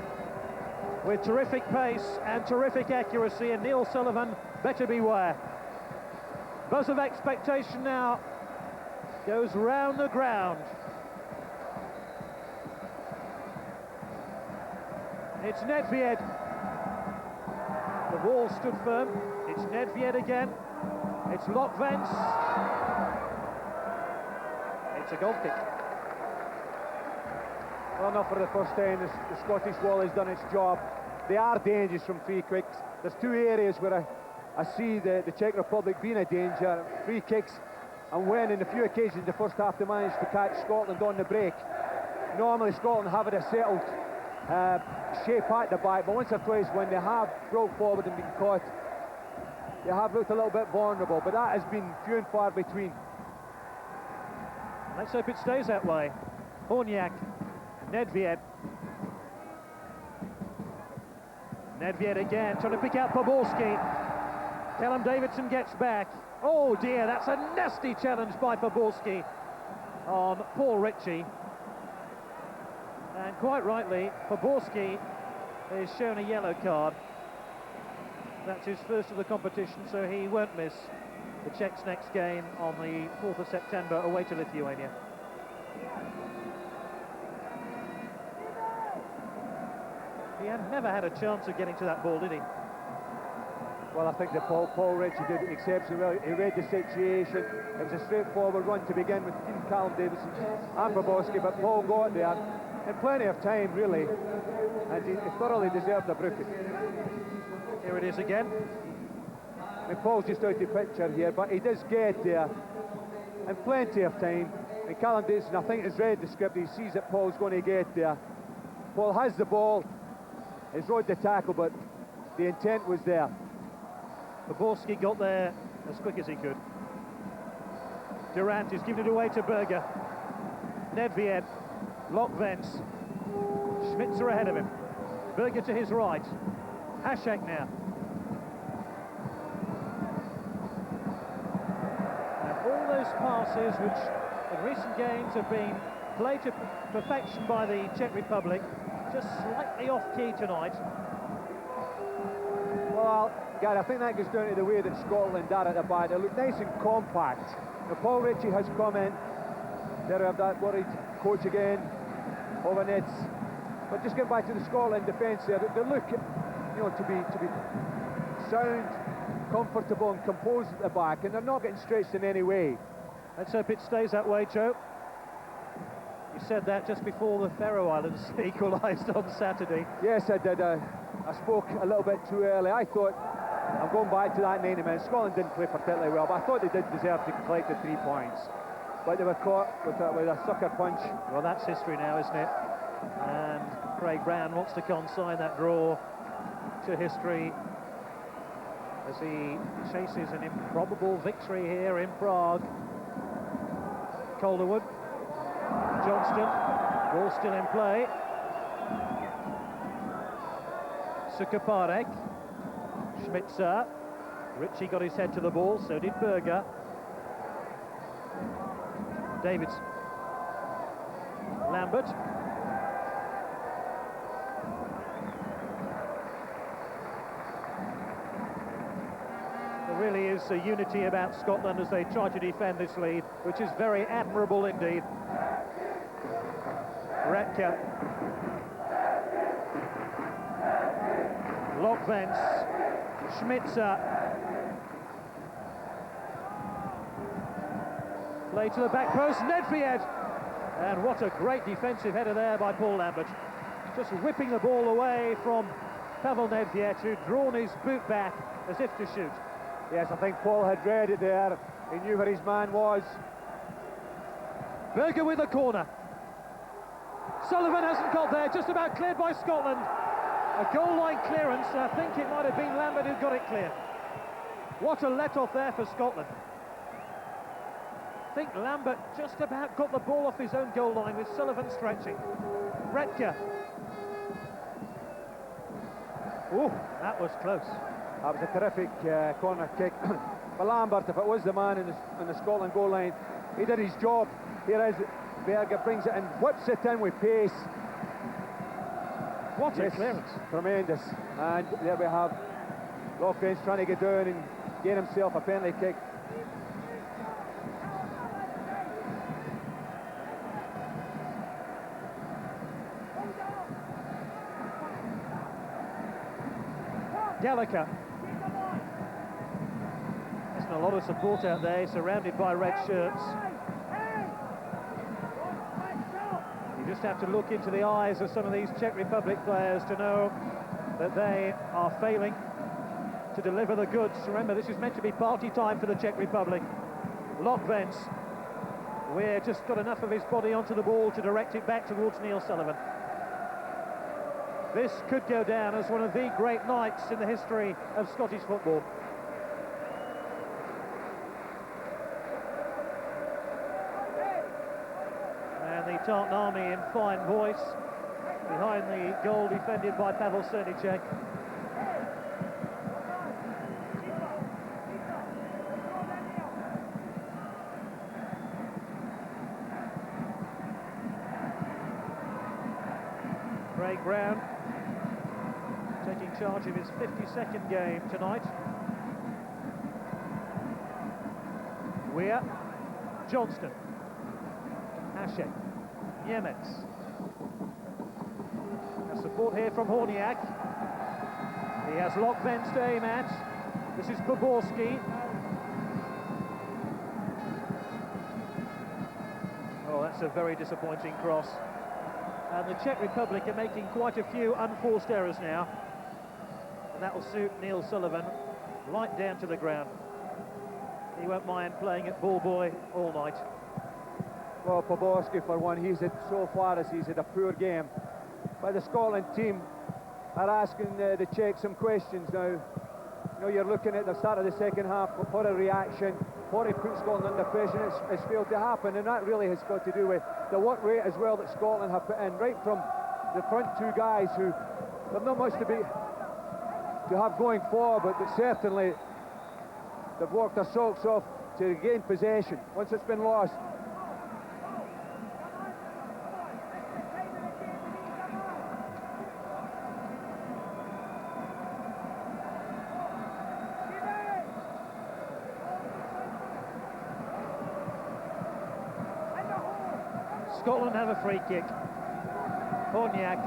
with terrific pace and terrific accuracy, and Neil Sullivan better beware. Buzz of expectation now goes round the ground. It's Nedved. The ball stood firm. It's Nedved again. It's Lokvens. It's a goal kick. Well, not for the first time. The Scottish wall has done its job. They are dangerous from free kicks. There's two areas where I see the Czech Republic being a danger. Free kicks, and when in a few occasions the first half they managed to catch Scotland on the break. Normally Scotland have it a settled shape at the back, but once or twice when they have broke forward and been caught, they have looked a little bit vulnerable, but that has been few and far between. Let's hope it stays that way. Horniak, Nedved. Nedved again, trying to pick out Poborski. Callum Davidson gets back. Oh dear, that's a nasty challenge by Poborski on Paul Ritchie. And quite rightly, Poborski is shown a yellow card. That's his first of the competition, so he won't miss the Czechs' next game on the 4th of September away to Lithuania. He had never had a chance of getting to that ball, did he? Well, I think that Paul Ritchie did exceptionally well. He read the situation. It was a straightforward run to begin with Callum Davidson and Poborski, but Paul got there in plenty of time, really, and he thoroughly deserved a booking. Here it is again. I mean, Paul's just out of the picture here, but he does get there in plenty of time. And Callum Davidson, I think, has read the script. He sees that Paul's going to get there. Paul has the ball. He's rode the tackle, but the intent was there. Poborski got there as quick as he could. Durant is giving it away to Berger. Nedved, Lokvens, Schmitzer ahead of him. Berger to his right. Hašek now. And all those passes which in recent games have been played to perfection by the Czech Republic, just slightly off-key tonight. Well, Gary, I think that goes down to the way that Scotland are at the back. They look nice and compact. Now, Paul Ritchie has come in. There we have that worried coach again, over nets. But just getting back to the Scotland defence there, they look, you know, to be sound, comfortable and composed at the back, and they're not getting stretched in any way. Let's hope it stays that way, Joe. You said that just before the Faroe Islands equalised on Saturday. Yes, I did. I spoke a little bit too early. I thought, I'm going back to that 90 minutes, Scotland didn't play particularly well, but I thought they did deserve to collect the 3 points. But they were caught with a sucker punch. Well, that's history now, isn't it? And Craig Brown wants to consign that draw to history as he chases an improbable victory here in Prague. Calderwood, Johnston, ball still in play. Sukaparek, Schmitzer, Ritchie got his head to the ball, so did Berger. Davids, Lambert. There really is a unity about Scotland as they try to defend this lead, which is very admirable indeed. Retka. Lokvens. Schmitzer. Play to the back post, Nedved. And what a great defensive header there by Paul Lambert. Just whipping the ball away from Pavel Nedved, who'd drawn his boot back as if to shoot. Yes, I think Paul had read it there. He knew where his man was. Berger with the corner. Sullivan hasn't got there, just about cleared by Scotland. A goal line clearance, I think it might have been Lambert who got it clear. What a let-off there for Scotland. I think Lambert just about got the ball off his own goal line with Sullivan stretching. Redke. Oh, that was close. That was a terrific corner kick. For Lambert, if it was the man in the Scotland goal line, he did his job. Here is Berger, brings it in, whips it in with pace. What a clearance. Tremendous. And there we have Lockbench trying to get down and get himself a penalty kick. Gallagher. There's a lot of support out there, surrounded by red shirts. You just have to look into the eyes of some of these Czech Republic players to know that they are failing to deliver the goods. Remember, this is meant to be party time for the Czech Republic. Lockbench, we're just got enough of his body onto the ball to direct it back towards Neil Sullivan. This could go down as one of the great nights in the history of Scottish football. And the Tartan Army in fine voice behind the goal defended by Pavel Cernicek. Craig Brown taking charge of his 52nd game tonight. Weir, Johnston, Hashek, Niemiec. A support here from Horniak. He has Lockbench to aim at. This is Poborski. Oh, that's a very disappointing cross. And the Czech Republic are making quite a few unforced errors now. And that will suit Neil Sullivan right down to the ground. He won't mind playing at ball boy all night. Well, Poborski, for one, so far as he's had a poor game. But the Scotland team are asking the Czechs some questions now. You know, you're looking at the start of the second half, what a reaction, what he put Scotland under pressure. It's failed to happen, and that really has got to do with the work rate as well that Scotland have put in, right from the front two guys who have not much to have going forward, but certainly they've worked their socks off to regain possession once it's been lost. Scotland have a free kick. Horniak.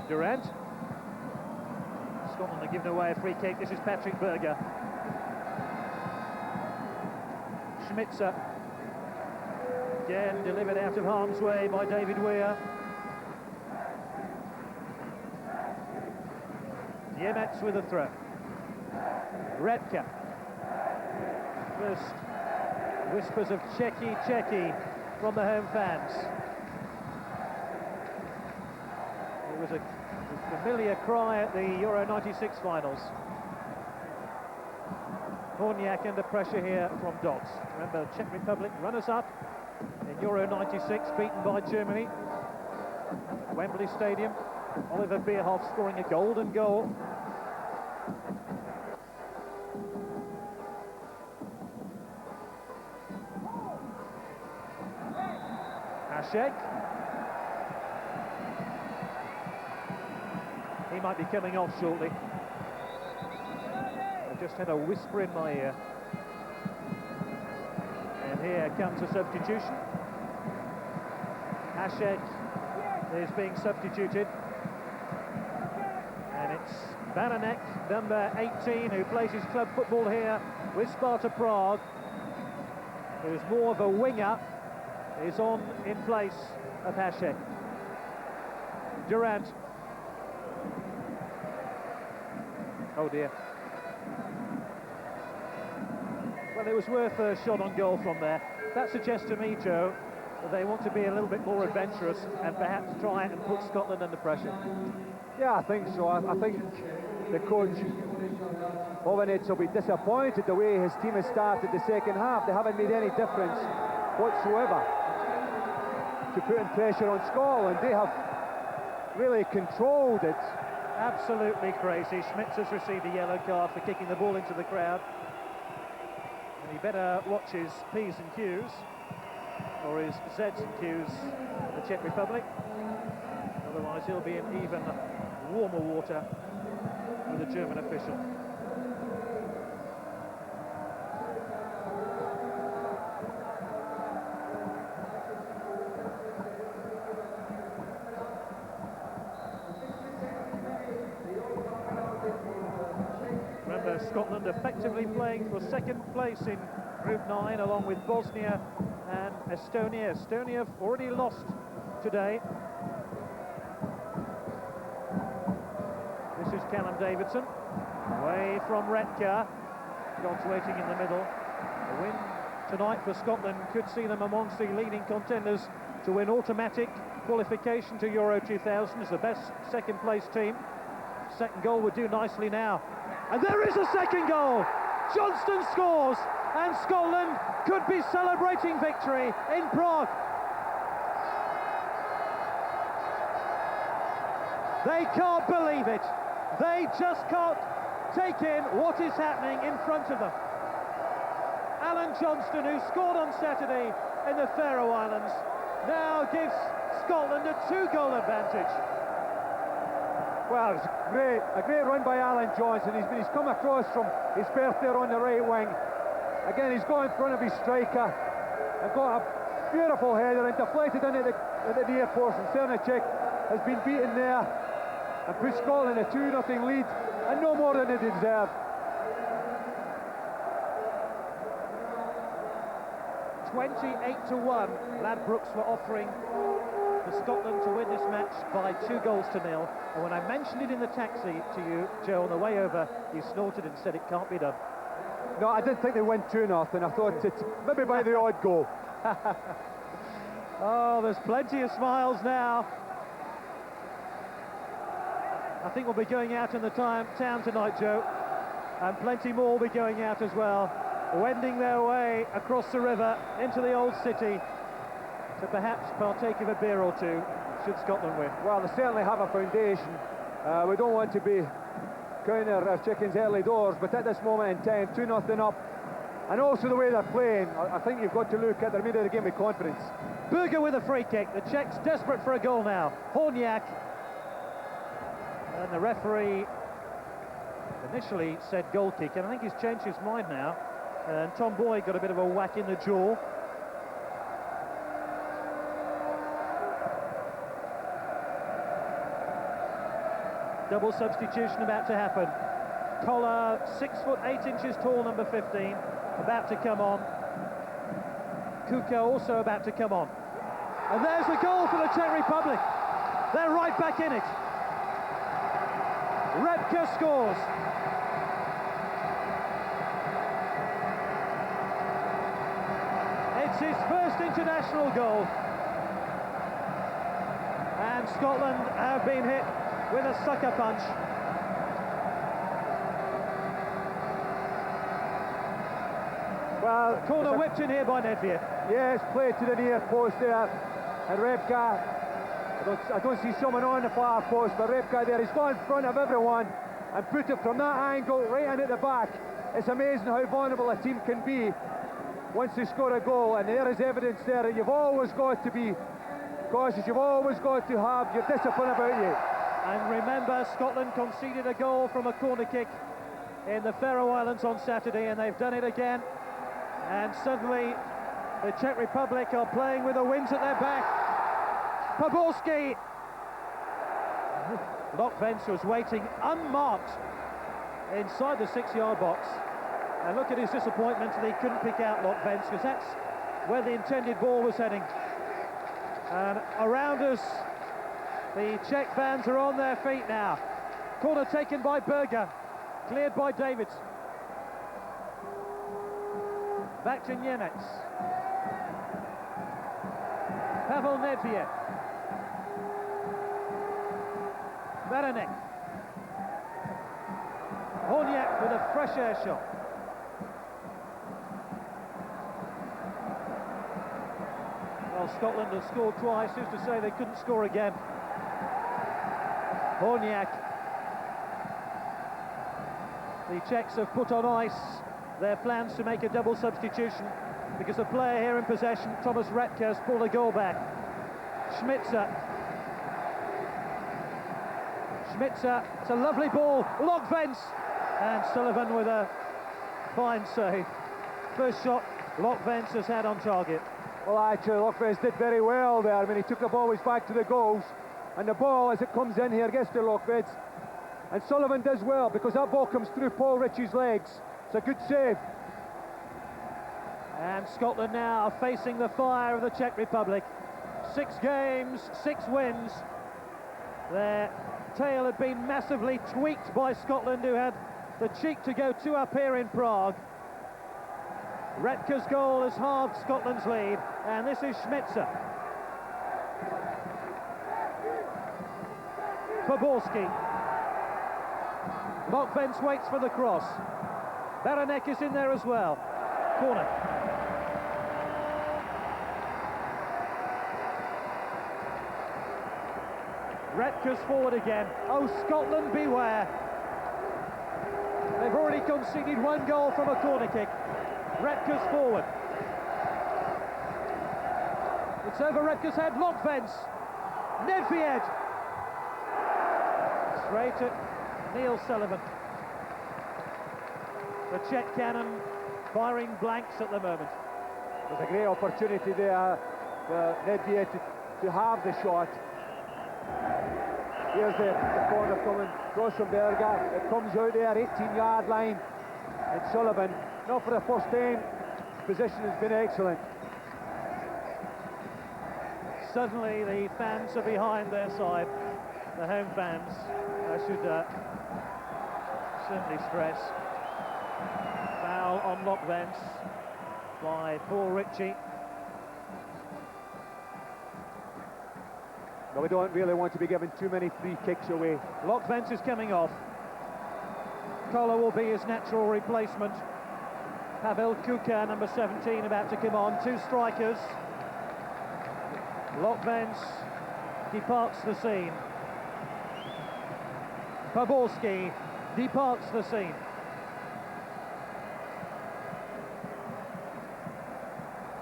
Durant. Scotland are giving away a free kick. This is Patrick Berger. Schmitzer. Again delivered out of harm's way by David Weir. Niemiec with a throw. Redke. First whispers of Czechy, Czechy from the home fans. It was a familiar cry at the Euro 96 finals. Horniak under pressure here from Dodds. Remember, Czech Republic runners-up in Euro 96, beaten by Germany. Wembley Stadium. Oliver Bierhoff scoring a golden goal. Hashek. He might be coming off shortly. I just had a whisper in my ear. And here comes a substitution. Hashek is being substituted. And it's Baranek, number 18, who plays his club football here with Sparta Prague, who's more of a winger, is on in place of Hashek. Durant. Oh dear. Well, it was worth a shot on goal from there. That suggests to me, Joe, that they want to be a little bit more adventurous and perhaps try and put Scotland under pressure. Yeah, I think so. I think the coach, Ovanets, will be disappointed the way his team has started the second half. They haven't made any difference whatsoever to putting pressure on Scotland. They have really controlled it. Absolutely crazy. Schmitz has received a yellow card for kicking the ball into the crowd. And he better watch his P's and Q's, or his Z's and Q's for the Czech Republic. Otherwise he'll be in even warmer water with a German official. Remember, Scotland effectively playing for second place in Group 9 along with Bosnia and Estonia. Estonia have already lost today. This is Callum Davidson, away from Retka. God's waiting in the middle. A win tonight for Scotland could see them amongst the leading contenders to win automatic qualification to Euro 2000 as the best second place team. Second goal would do nicely now. And there is a second goal! Johnston scores, and Scotland could be celebrating victory in Prague. They can't believe it. They just can't take in what is happening in front of them. Alan Johnston, who scored on Saturday in the Faroe Islands, now gives Scotland a 2-goal advantage. Well, it was a great run by Alan Johnson. He's come across from his berth there on the right wing. Again, he's got in front of his striker and got a beautiful header and deflected into the near post. And Cernacek has been beaten there and put Scotland a 2-0 lead, and no more than they deserve. 28-1, Ladbrokes were offering for Scotland to win this match by 2-0. And when I mentioned it in the taxi to you, Joe, on the way over, you snorted and said it can't be done. No, I didn't think they went 2-0, and I thought maybe by the odd goal. Oh, there's plenty of smiles now. I think we'll be going out in the town tonight, Joe, and plenty more will be going out as well, wending their way across the river into the old city to perhaps partake of a beer or two, should Scotland win. Well, they certainly have a foundation. We don't want to be counting our chickens early doors, but at this moment in time, 2-0 up, and also the way they're playing, I think you've got to look at the remainder of the game with confidence. Berger with a free kick. The Czechs desperate for a goal now. Horniak. And the referee initially said goal kick, and I think he's changed his mind now. And Tom Boyd got a bit of a whack in the jaw. Double substitution about to happen. Collar, 6'8" tall, number 15, about to come on. Kuko also about to come on. And there's the goal for the Czech Republic. They're right back in it. Repka scores. It's his first international goal. And Scotland have been hit with a sucker punch. Well, corner whipped in here by Nedved. Yes, played to the near post there, and Repka, I don't see someone on the far post, but Repka there, he's gone in front of everyone and put it from that angle right in at the back. It's amazing how vulnerable a team can be once they score a goal, and there is evidence there that you've always got to be cautious, you've always got to have your discipline about you. And remember, Scotland conceded a goal from a corner kick in the Faroe Islands on Saturday, and they've done it again. And suddenly, the Czech Republic are playing with the winds at their back. Poborski! Lokvens was waiting unmarked inside the 6-yard box. And look at his disappointment that he couldn't pick out Lokvens, because that's where the intended ball was heading. And around us, the Czech fans are on their feet now. Corner taken by Berger, cleared by Davids. Back to Niemec. Pavel Nedved. Baranek. Horniak with a fresh air shot. Well, Scotland have scored twice, who's to say they couldn't score again? Horniak. The Czechs have put on ice their plans to make a double substitution because the player here in possession, Thomas Radke, has pulled a goal back. Schmitzer, it's a lovely ball, Lokvens, and Sullivan with a fine save. First shot Lokvens has had on target. Well, actually, Lokvens did very well there. I mean, he took the ball back to the goals, and the ball, as it comes in here, gets to Lokvens. And Sullivan does well, because that ball comes through Paul Ritchie's legs. It's a good save. And Scotland now facing the fire of the Czech Republic. 6 games, 6 wins. Their tail had been massively tweaked by Scotland, who had the cheek to go 2 up here in Prague. Retke's goal has halved Scotland's lead, and this is Schmitzer. Poborski. Lokvens waits for the cross. Baranek is in there as well. Corner. Retke's forward again. Oh, Scotland, beware. They've already conceded 1 goal from a corner kick. Retke's forward. It's over Retke's head. Lokvens. Nedved. Straight at Neil Sullivan. The Czech cannon firing blanks at the moment. There's a great opportunity there for Nedved to have the shot. Here's the corner coming across from Berger. It comes out there, 18-yard line. And Sullivan, not for the first time, position has been excellent. Suddenly the fans are behind their side. The home fans, I should certainly stress. Foul on Lokvens by Paul Ritchie. But we don't really want to be giving too many free kicks away. Lokvens is coming off. Koller will be his natural replacement. Pavel Kuka, number 17, about to come on. 2 strikers. Lokvens departs the scene. Poborski departs the scene.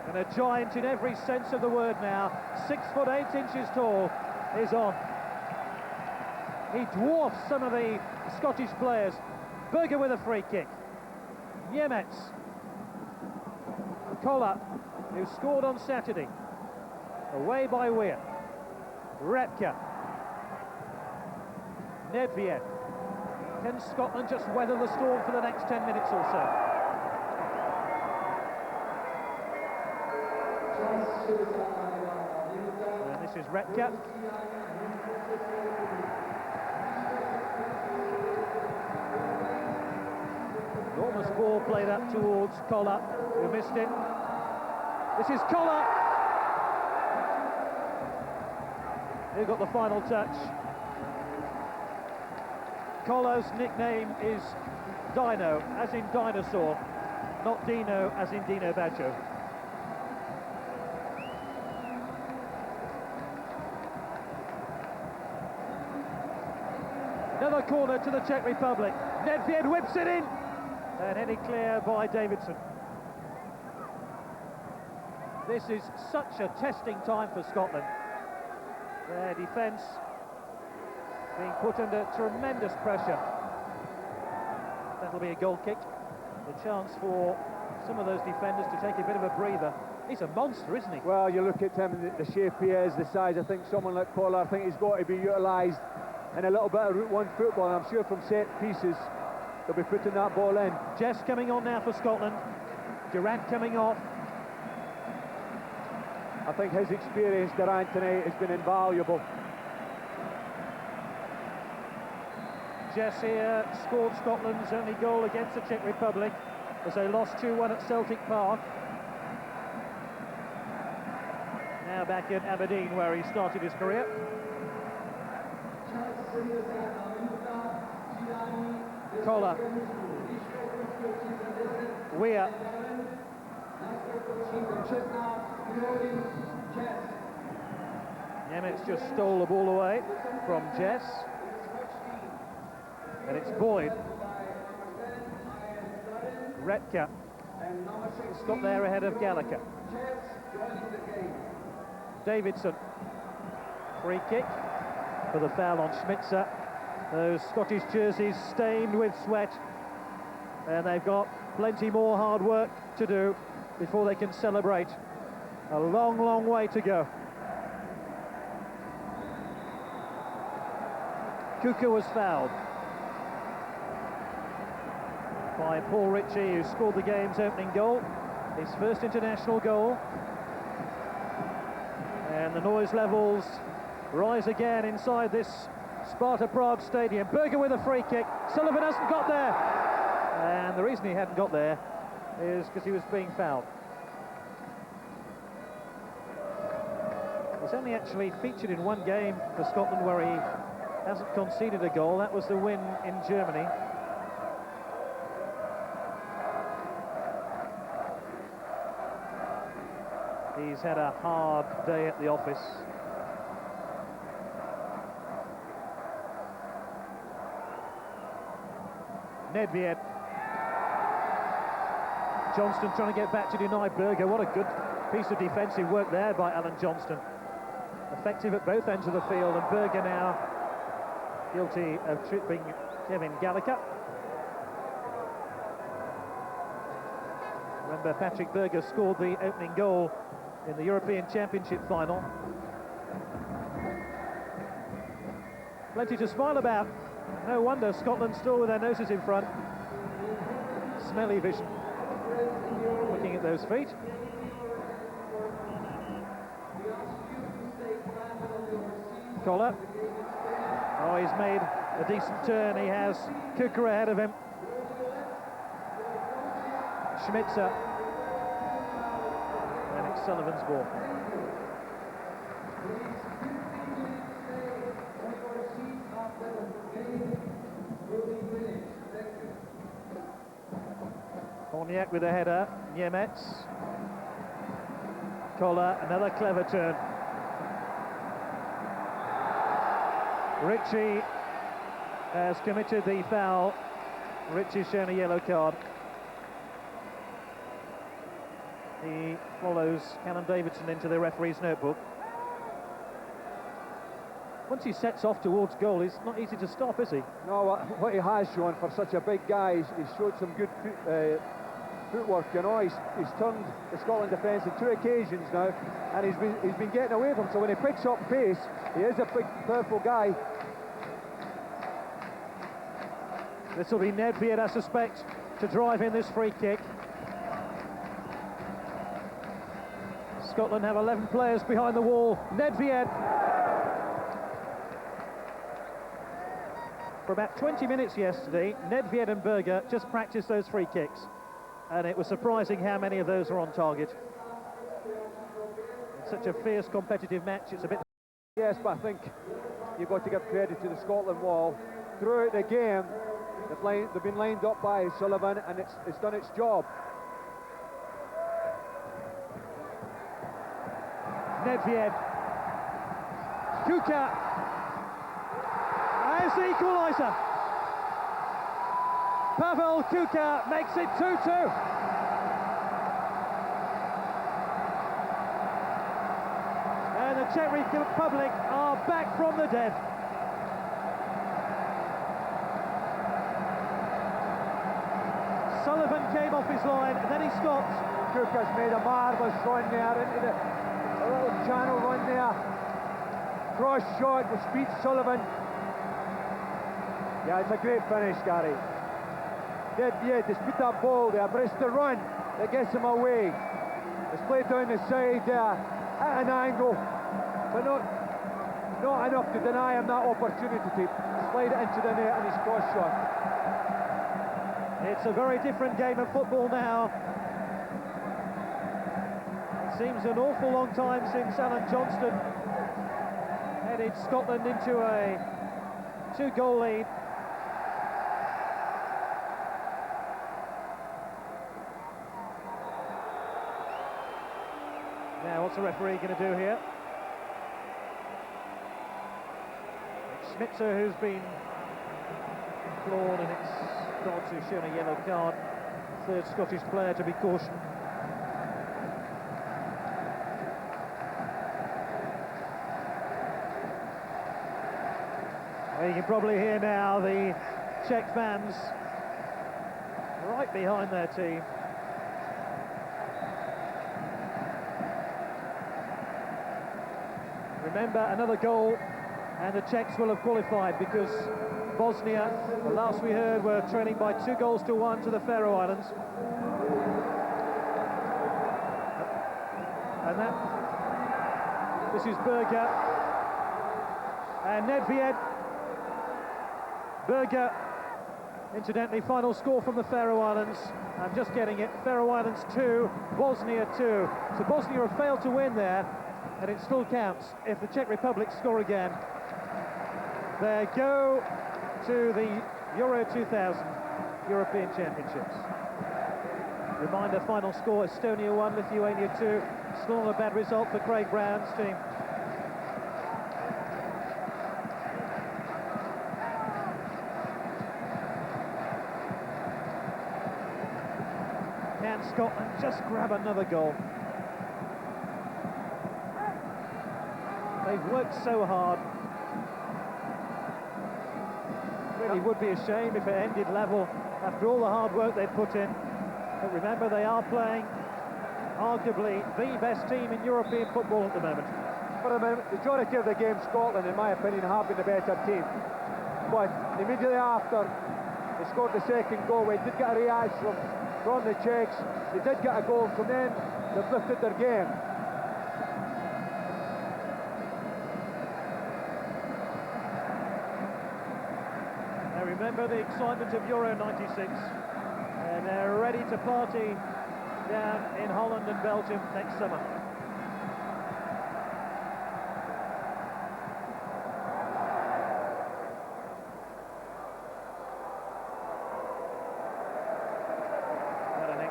And a giant in every sense of the word now, 6 foot 8 inches tall, is on. He dwarfs some of the Scottish players. Berger with a free kick. Niemetz. Koller, who scored on Saturday. Away by Weir. Radke. Nedved. Can Scotland just weather the storm for the next 10 minutes or so? And this is Radke. Enormous ball played up towards Koller, who missed it. This is Koller. Who got the final touch. Koller's nickname is Dino, as in dinosaur, not Dino, as in Dino Baggio. Another corner to the Czech Republic. Nedved whips it in, and headed clear by Davidson. This is such a testing time for Scotland. Their defence being put under tremendous pressure. That'll be a goal kick. The chance for some of those defenders to take a bit of a breather. He's a monster, isn't he? Well, you look at him, the shape he is, the size. I think someone like Koller, I think he's got to be utilised in a little bit of Route 1 football. And I'm sure from set pieces, they'll be putting that ball in. Jess coming on now for Scotland. Durant coming off. I think his experience, Durant, tonight has been invaluable. Jess here scored Scotland's only goal against the Czech Republic as they lost 2-1 at Celtic Park. Now back in Aberdeen, where he started his career. Koller. Weir. Nemitz just stole the ball away from Jess. And it's Boyd. Retka. Stop there ahead of Gallagher. Davidson. Free kick for the foul on Schmitzer. Those Scottish jerseys stained with sweat. And they've got plenty more hard work to do before they can celebrate. A long, long way to go. Kuka was fouled by Paul Ritchie, who scored the game's opening goal, his first international goal. And the noise levels rise again inside this Sparta Prague stadium. Berger with a free kick. Sullivan hasn't got there. And the reason he hadn't got there is because he was being fouled. He's only actually featured in one game for Scotland where he hasn't conceded a goal. That was the win in Germany. He's had a hard day at the office. Nedved. Johnston trying to get back to deny Berger. What a good piece of defensive work there by Alan Johnston. Effective at both ends of the field, and Berger now guilty of tripping Kevin Gallagher. Remember, Patrick Berger scored the opening goal in the European Championship final. Plenty to smile about. No wonder Scotland still with their noses in front. Smelly vision. Looking at those feet. Koller. Oh, he's made a decent turn. He has Kuka ahead of him. Schmitzer. And it's Sullivan's ball. Horniak with a header. Nemetz. Koller, another clever turn. Ritchie has committed the foul. Ritchie's shown a yellow card. He follows Callum Davidson into the referee's notebook. Once he sets off towards goal, it's not easy to stop, is he? No, what he has shown for such a big guy, he's showed some good footwork. You know, he's turned the Scotland defence on 2 occasions now, and he's been getting away from them. So when he picks up pace, he is a big, powerful guy. This will be Nedved, I suspect, to drive in this free kick. Scotland have 11 players behind the wall. Nedved. For about 20 minutes yesterday, Nedved and Berger just practiced those free kicks, and it was surprising how many of those are on target. It's such a fierce competitive match, it's a bit... Yes, but I think you've got to give credit to the Scotland wall. Throughout the game, they've been lined up by Sullivan, and it's done its job. Nedved. Kuka. As the equaliser. Pavel Kuka makes it 2-2. And the Czech Republic are back from the dead. Sullivan came off his line and then he stopped. Kuka's made a marvellous run there into the little channel run there. Cross shot with speed, Sullivan. Yeah, it's a great finish, Gary. Nedved has put that ball there, but it's the run that gets him away. It's played down the side there at an angle, but not enough to deny him that opportunity to slide it into the net and his cross shot. It's a very different game of football now. It seems an awful long time since Alan Johnston headed Scotland into a 2-goal lead. Now, what's the referee going to do here? It's Schmitzer who's been floored, and it's Dodds who's shown a yellow card. Third Scottish player to be cautioned. Well, you can probably hear now the Czech fans right behind their team. Remember, another goal and the Czechs will have qualified, because Bosnia, the last we heard, were trailing by 2-1 to the Faroe Islands. And this is Berger and Nedved. Berger, incidentally, final score from the Faroe Islands. I'm just getting it. Faroe Islands 2, Bosnia 2. So Bosnia have failed to win there, and it still counts if the Czech Republic score again. They go to the Euro 2000 European Championships. Reminder, final score: Estonia 1, Lithuania 2. Still not a bad result for Craig Brown's team. Can Scotland just grab another goal? They've worked so hard. Really would be a shame if it ended level after all the hard work they've put in. But remember, they are playing arguably the best team in European football at the moment. For the majority of the game, Scotland, in my opinion, have been the better team. But immediately after they scored the second goal, we did get a reaction from the Czechs. They did get a goal, so then they've lifted their game. Now remember the excitement of Euro 96, and they're ready to party down in Holland and Belgium next summer.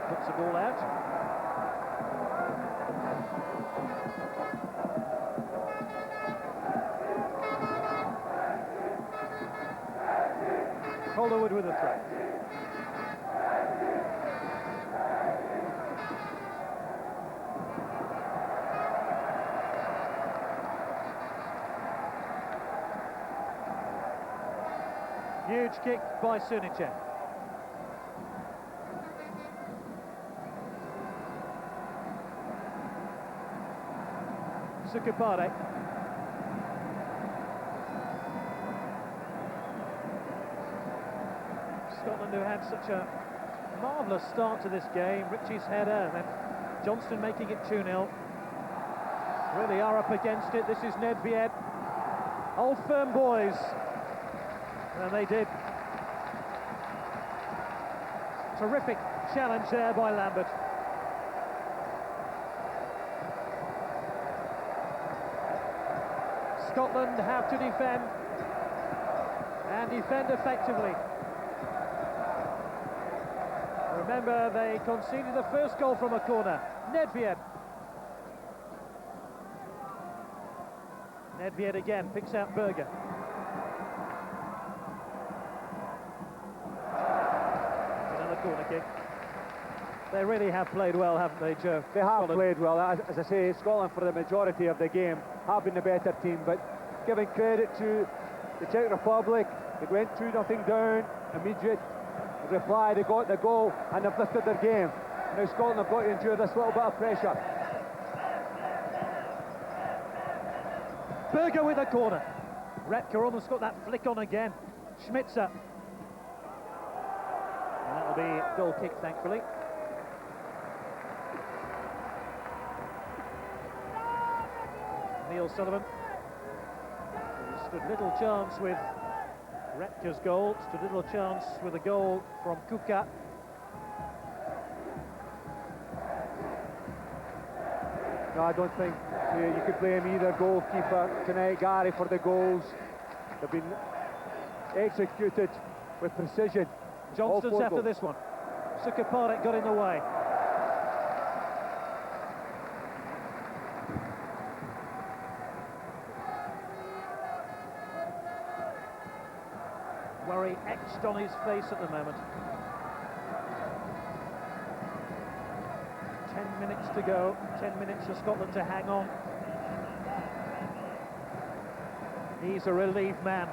Puts the ball out. Calderwood with a throw. Huge kick by Sunicek. Sukapare. Scotland, who had such a marvellous start to this game. Richie's header, and then Johnston making it 2-0. Really are up against it. This is Nedved. Old firm boys. And they did. Terrific challenge there by Lambert. Scotland have to defend, and defend effectively. Remember, they conceded the first goal from a corner. Nedved. Nedved again picks out Berger. Another corner kick. They really have played well, haven't they, Joe? They have played well. As I say, Scotland, for the majority of the game, have been the better team, but giving credit to the Czech Republic, they went 2-0 down, immediate reply, they got the goal, and they've lifted their game. Now Scotland have got to endure this little bit of pressure. Berger with a corner. Repka almost got that flick on again. Schmitzer. And that'll be a goal kick, thankfully. Neil Sullivan. He stood little chance with Repka's goal, stood little chance with a goal from Kuka. No, I don't think you could blame either goalkeeper tonight, Gary, for the goals. They've been executed with precision. Johnston's after this one. Sukaparek got in the way. Worry etched on his face at the moment. 10 minutes to go, 10 minutes for Scotland to hang on. He's a relieved man.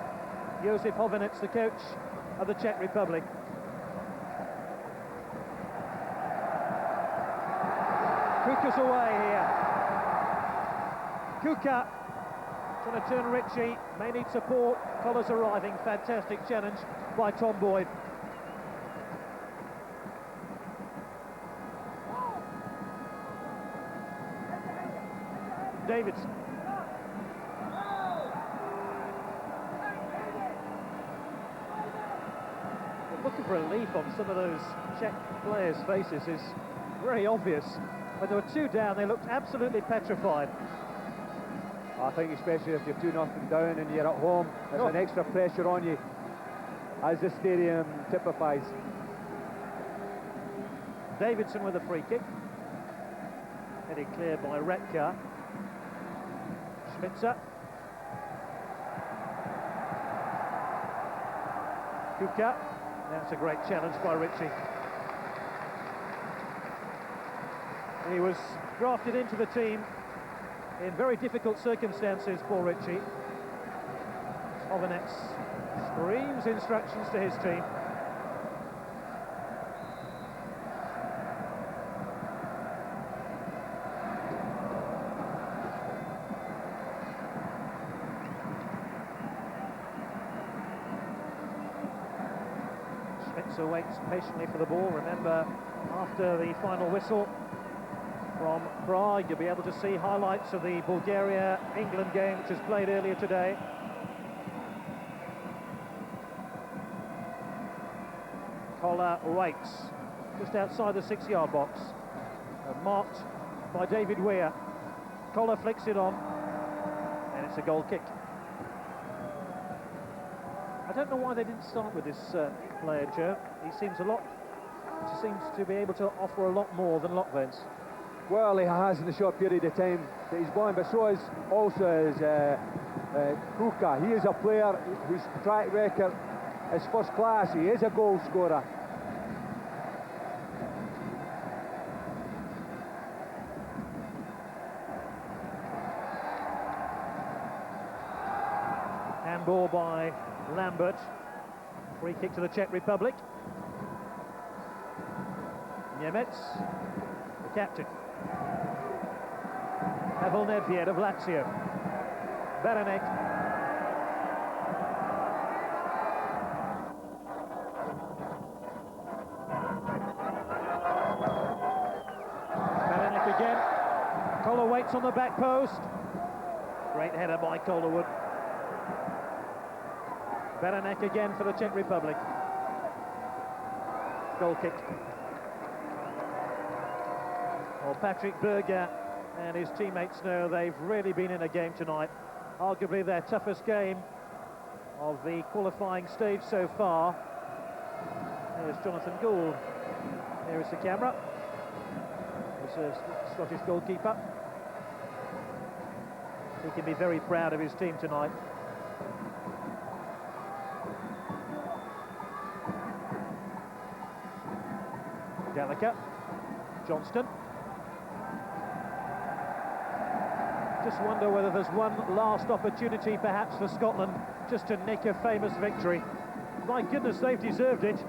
Josef Hovenic, the coach of the Czech Republic. Kuka's away here. Kuka trying to turn Ritchie, may need support. Collar's arriving, fantastic challenge by Tom Boyd. Davidson. The look of relief on some of those Czech players' faces is very obvious. When there were 2 down, they looked absolutely petrified. I think especially if you're 2-0 down and you're at home, there's an extra pressure on you, as the stadium typifies. Davidson with a free kick. Headed clear by Retka. Schmitzer. Kuka. That's a great challenge by Ritchie. He was drafted into the team in very difficult circumstances for Ritchie. Hovenic screams instructions to his team. Schmitzer waits patiently for the ball. Remember, after the final whistle from Prague, you'll be able to see highlights of the Bulgaria-England game, which was played earlier today. Collar waits just outside the 6-yard box, marked by David Weir. Collar flicks it on, and it's a goal kick. I don't know why they didn't start with this player, Joe. He seems to be able to offer a lot more than Lokvens. Well, he has in the short period of time that he's born, but so is also Kuka. He is a player whose track record is first class. He is a goal scorer. Handball by Lambert. Free kick to the Czech Republic. Nemec, the captain. Pavel Nedved of Lazio. Beranek. Beranek again. Collar waits on the back post. Great header by Collarwood. Beranek again for the Czech Republic. Goal kick. Well, Patrick Berger and his teammates know they've really been in a game tonight. Arguably their toughest game of the qualifying stage so far. Here's Jonathan Gould. Here is the camera. Here's a Scottish goalkeeper. He can be very proud of his team tonight. Gallagher. Johnston. Just wonder whether there's one last opportunity perhaps for Scotland just to nick a famous victory. My goodness, they've deserved it.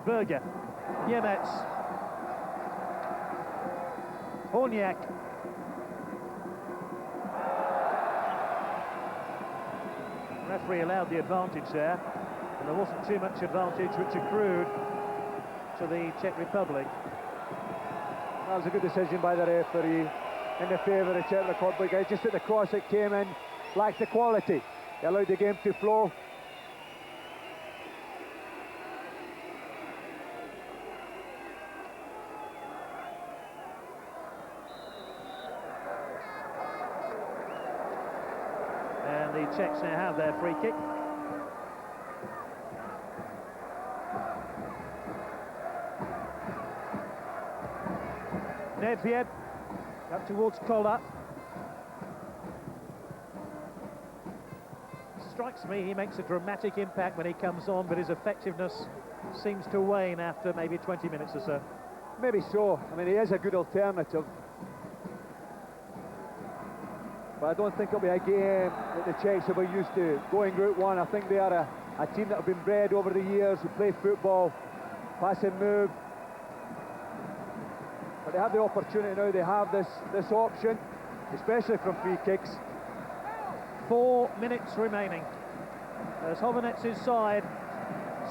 Berger. Nemec. Horniak. Referee allowed the advantage there, and there wasn't too much advantage which accrued to the Czech Republic. That was a good decision by the referee in the favour of the Czech Republic. It's just that the cross that came in lacked the quality. He allowed the game to flow. Czechs now have their free kick. Nedved up towards Koller. Strikes me he makes a dramatic impact when he comes on, but his effectiveness seems to wane after maybe 20 minutes or so. Maybe so. I mean, he is a good alternative. But I don't think it'll be a game that the Czechs will be used to going Route 1. I think they are a team that have been bred over the years, who play football, pass and move. But they have the opportunity now, they have this option, especially from free kicks. 4 minutes remaining. As Hovenitz's side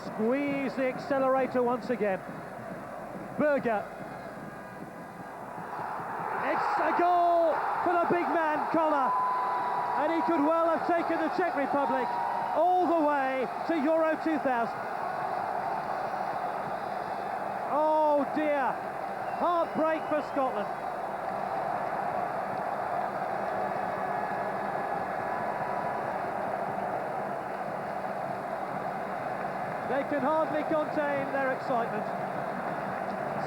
squeeze the accelerator once again. Berger. It's a goal for the big man, Koller. And he could well have taken the Czech Republic all the way to Euro 2000. Oh dear. Heartbreak for Scotland. They can hardly contain their excitement.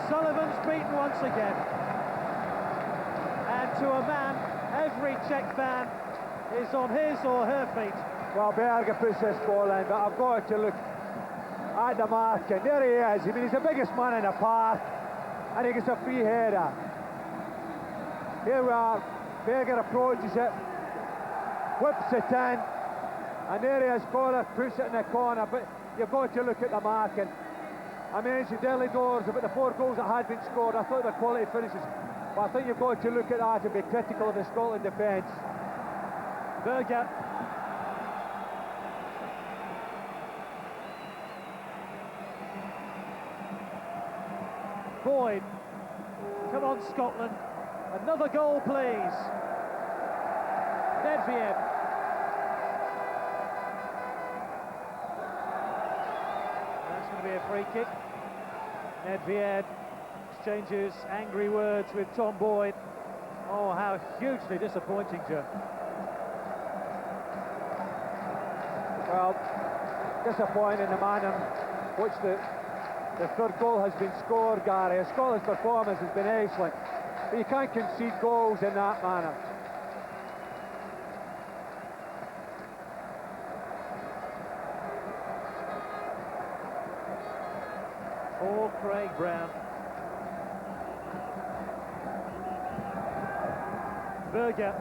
Sullivan's beaten once again. And to a man, every Czech fan is on his or her feet. Well, Berger puts this ball in, but I've got to look at the mark, and there he is. I mean, he's the biggest man in the park, and he gets a free header. Here we are, Berger approaches it, whips it in, and there he is, Koller puts it in the corner, but you've got to look at the marking. I mentioned early doors about the 4 goals that had been scored. I thought they were quality finishes, but I think you've got to look at that and be critical of the Scotland defence. Berger. Boyd. Come on, Scotland. Another goal, please. Nedved. That's going to be a free kick. Nedved exchanges angry words with Tom Boyd. Oh, how hugely disappointing, Joe. Well, disappointing in the manner in which the third goal has been scored, Gary. Scotland's performance has been excellent, but you can't concede goals in that manner. Or Craig Brown. Berger.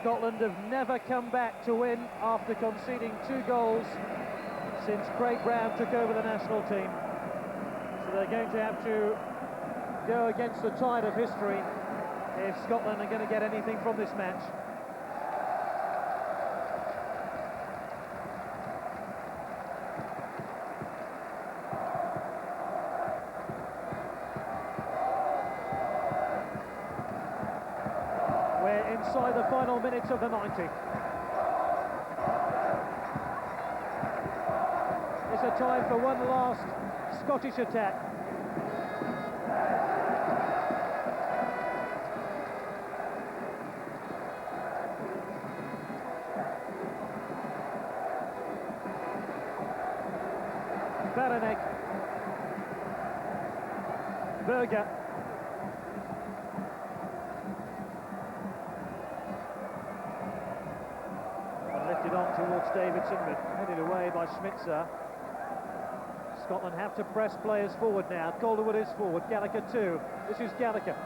Scotland have never come back to win after conceding 2 goals since Craig Brown took over the national team. So they're going to have to go against the tide of history if Scotland are going to get anything from this match. We're inside the final minutes of the 90. It's a time for one last Scottish attack. Baranek. Berger. And lifted on towards Davidson, but headed away by Schmitzer. Scotland have to press players forward now. Calderwood is forward, Gallagher too. This is Gallagher.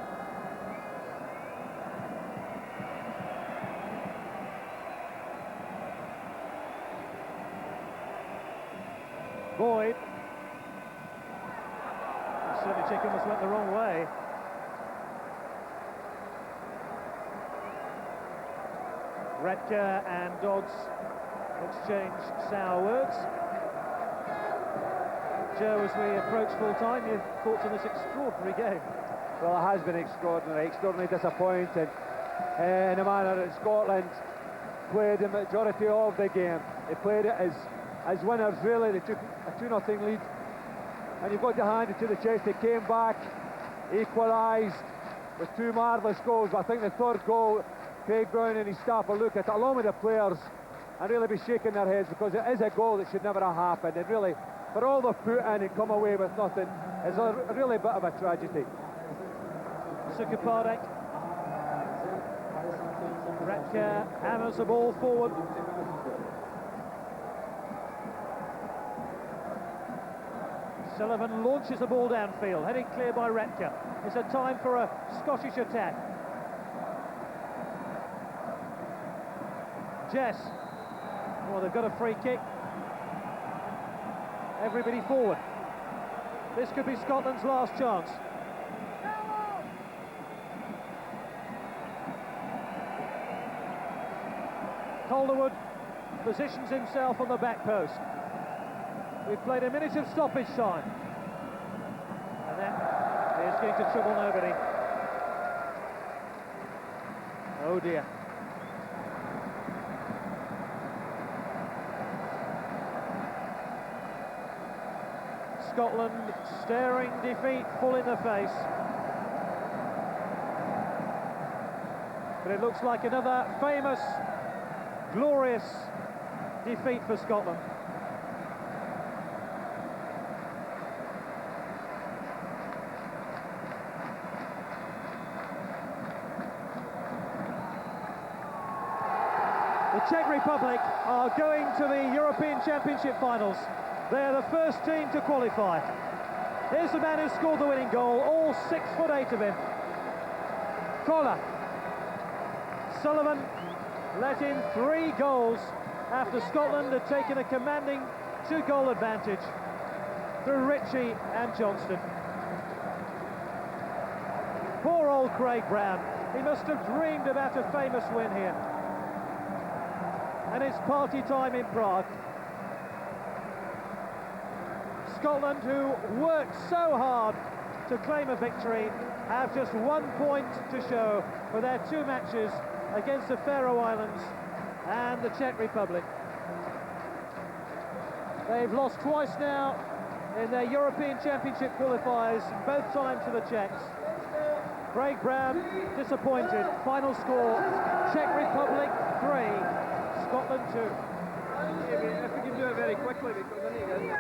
Boyd. Certainly Czech almost went the wrong way. Redker and Dodds exchange sour words. Joe, as we approach full time, your thoughts on this extraordinary game? Well, it has been extraordinary disappointing in the manner that Scotland played the majority of the game. They played it as as winners, really. They took a 2-0 lead, and you've got to hand it to the Czechs. They came back, equalised with 2 marvellous goals. But I think the third goal, Craig Brown and his staff will look at it along with the players and really be shaking their heads, because it is a goal that should never have happened. And really, for all they've put in and come away with nothing, is a really bit of a tragedy. Sukapadek. Redka hammers the ball forward. Sullivan launches the ball downfield, heading clear by Redka. It's a time for a Scottish attack. Jess. Well, they've got a free kick. Everybody forward. This could be Scotland's last chance. Calderwood positions himself on the back post. We've played a minute of stoppage time. And that is going to trouble nobody. Oh dear. Scotland staring defeat full in the face. But it looks like another famous, glorious defeat for Scotland. The Czech Republic are going to the European Championship finals. They're the first team to qualify. Here's the man who scored the winning goal, all 6'8" of him. Koller. Sullivan let in 3 goals after Scotland had taken a commanding 2-goal advantage through Ritchie and Johnston. Poor old Craig Brown. He must have dreamed about a famous win here. And it's party time in Prague. Scotland, who worked so hard to claim a victory, have just 1 point to show for their 2 matches against the Faroe Islands and the Czech Republic. They've lost twice now in their European Championship qualifiers, both times to the Czechs. Craig Brown disappointed. Final score, Czech Republic 3, Scotland 2. If we can do it very quickly, because I need it.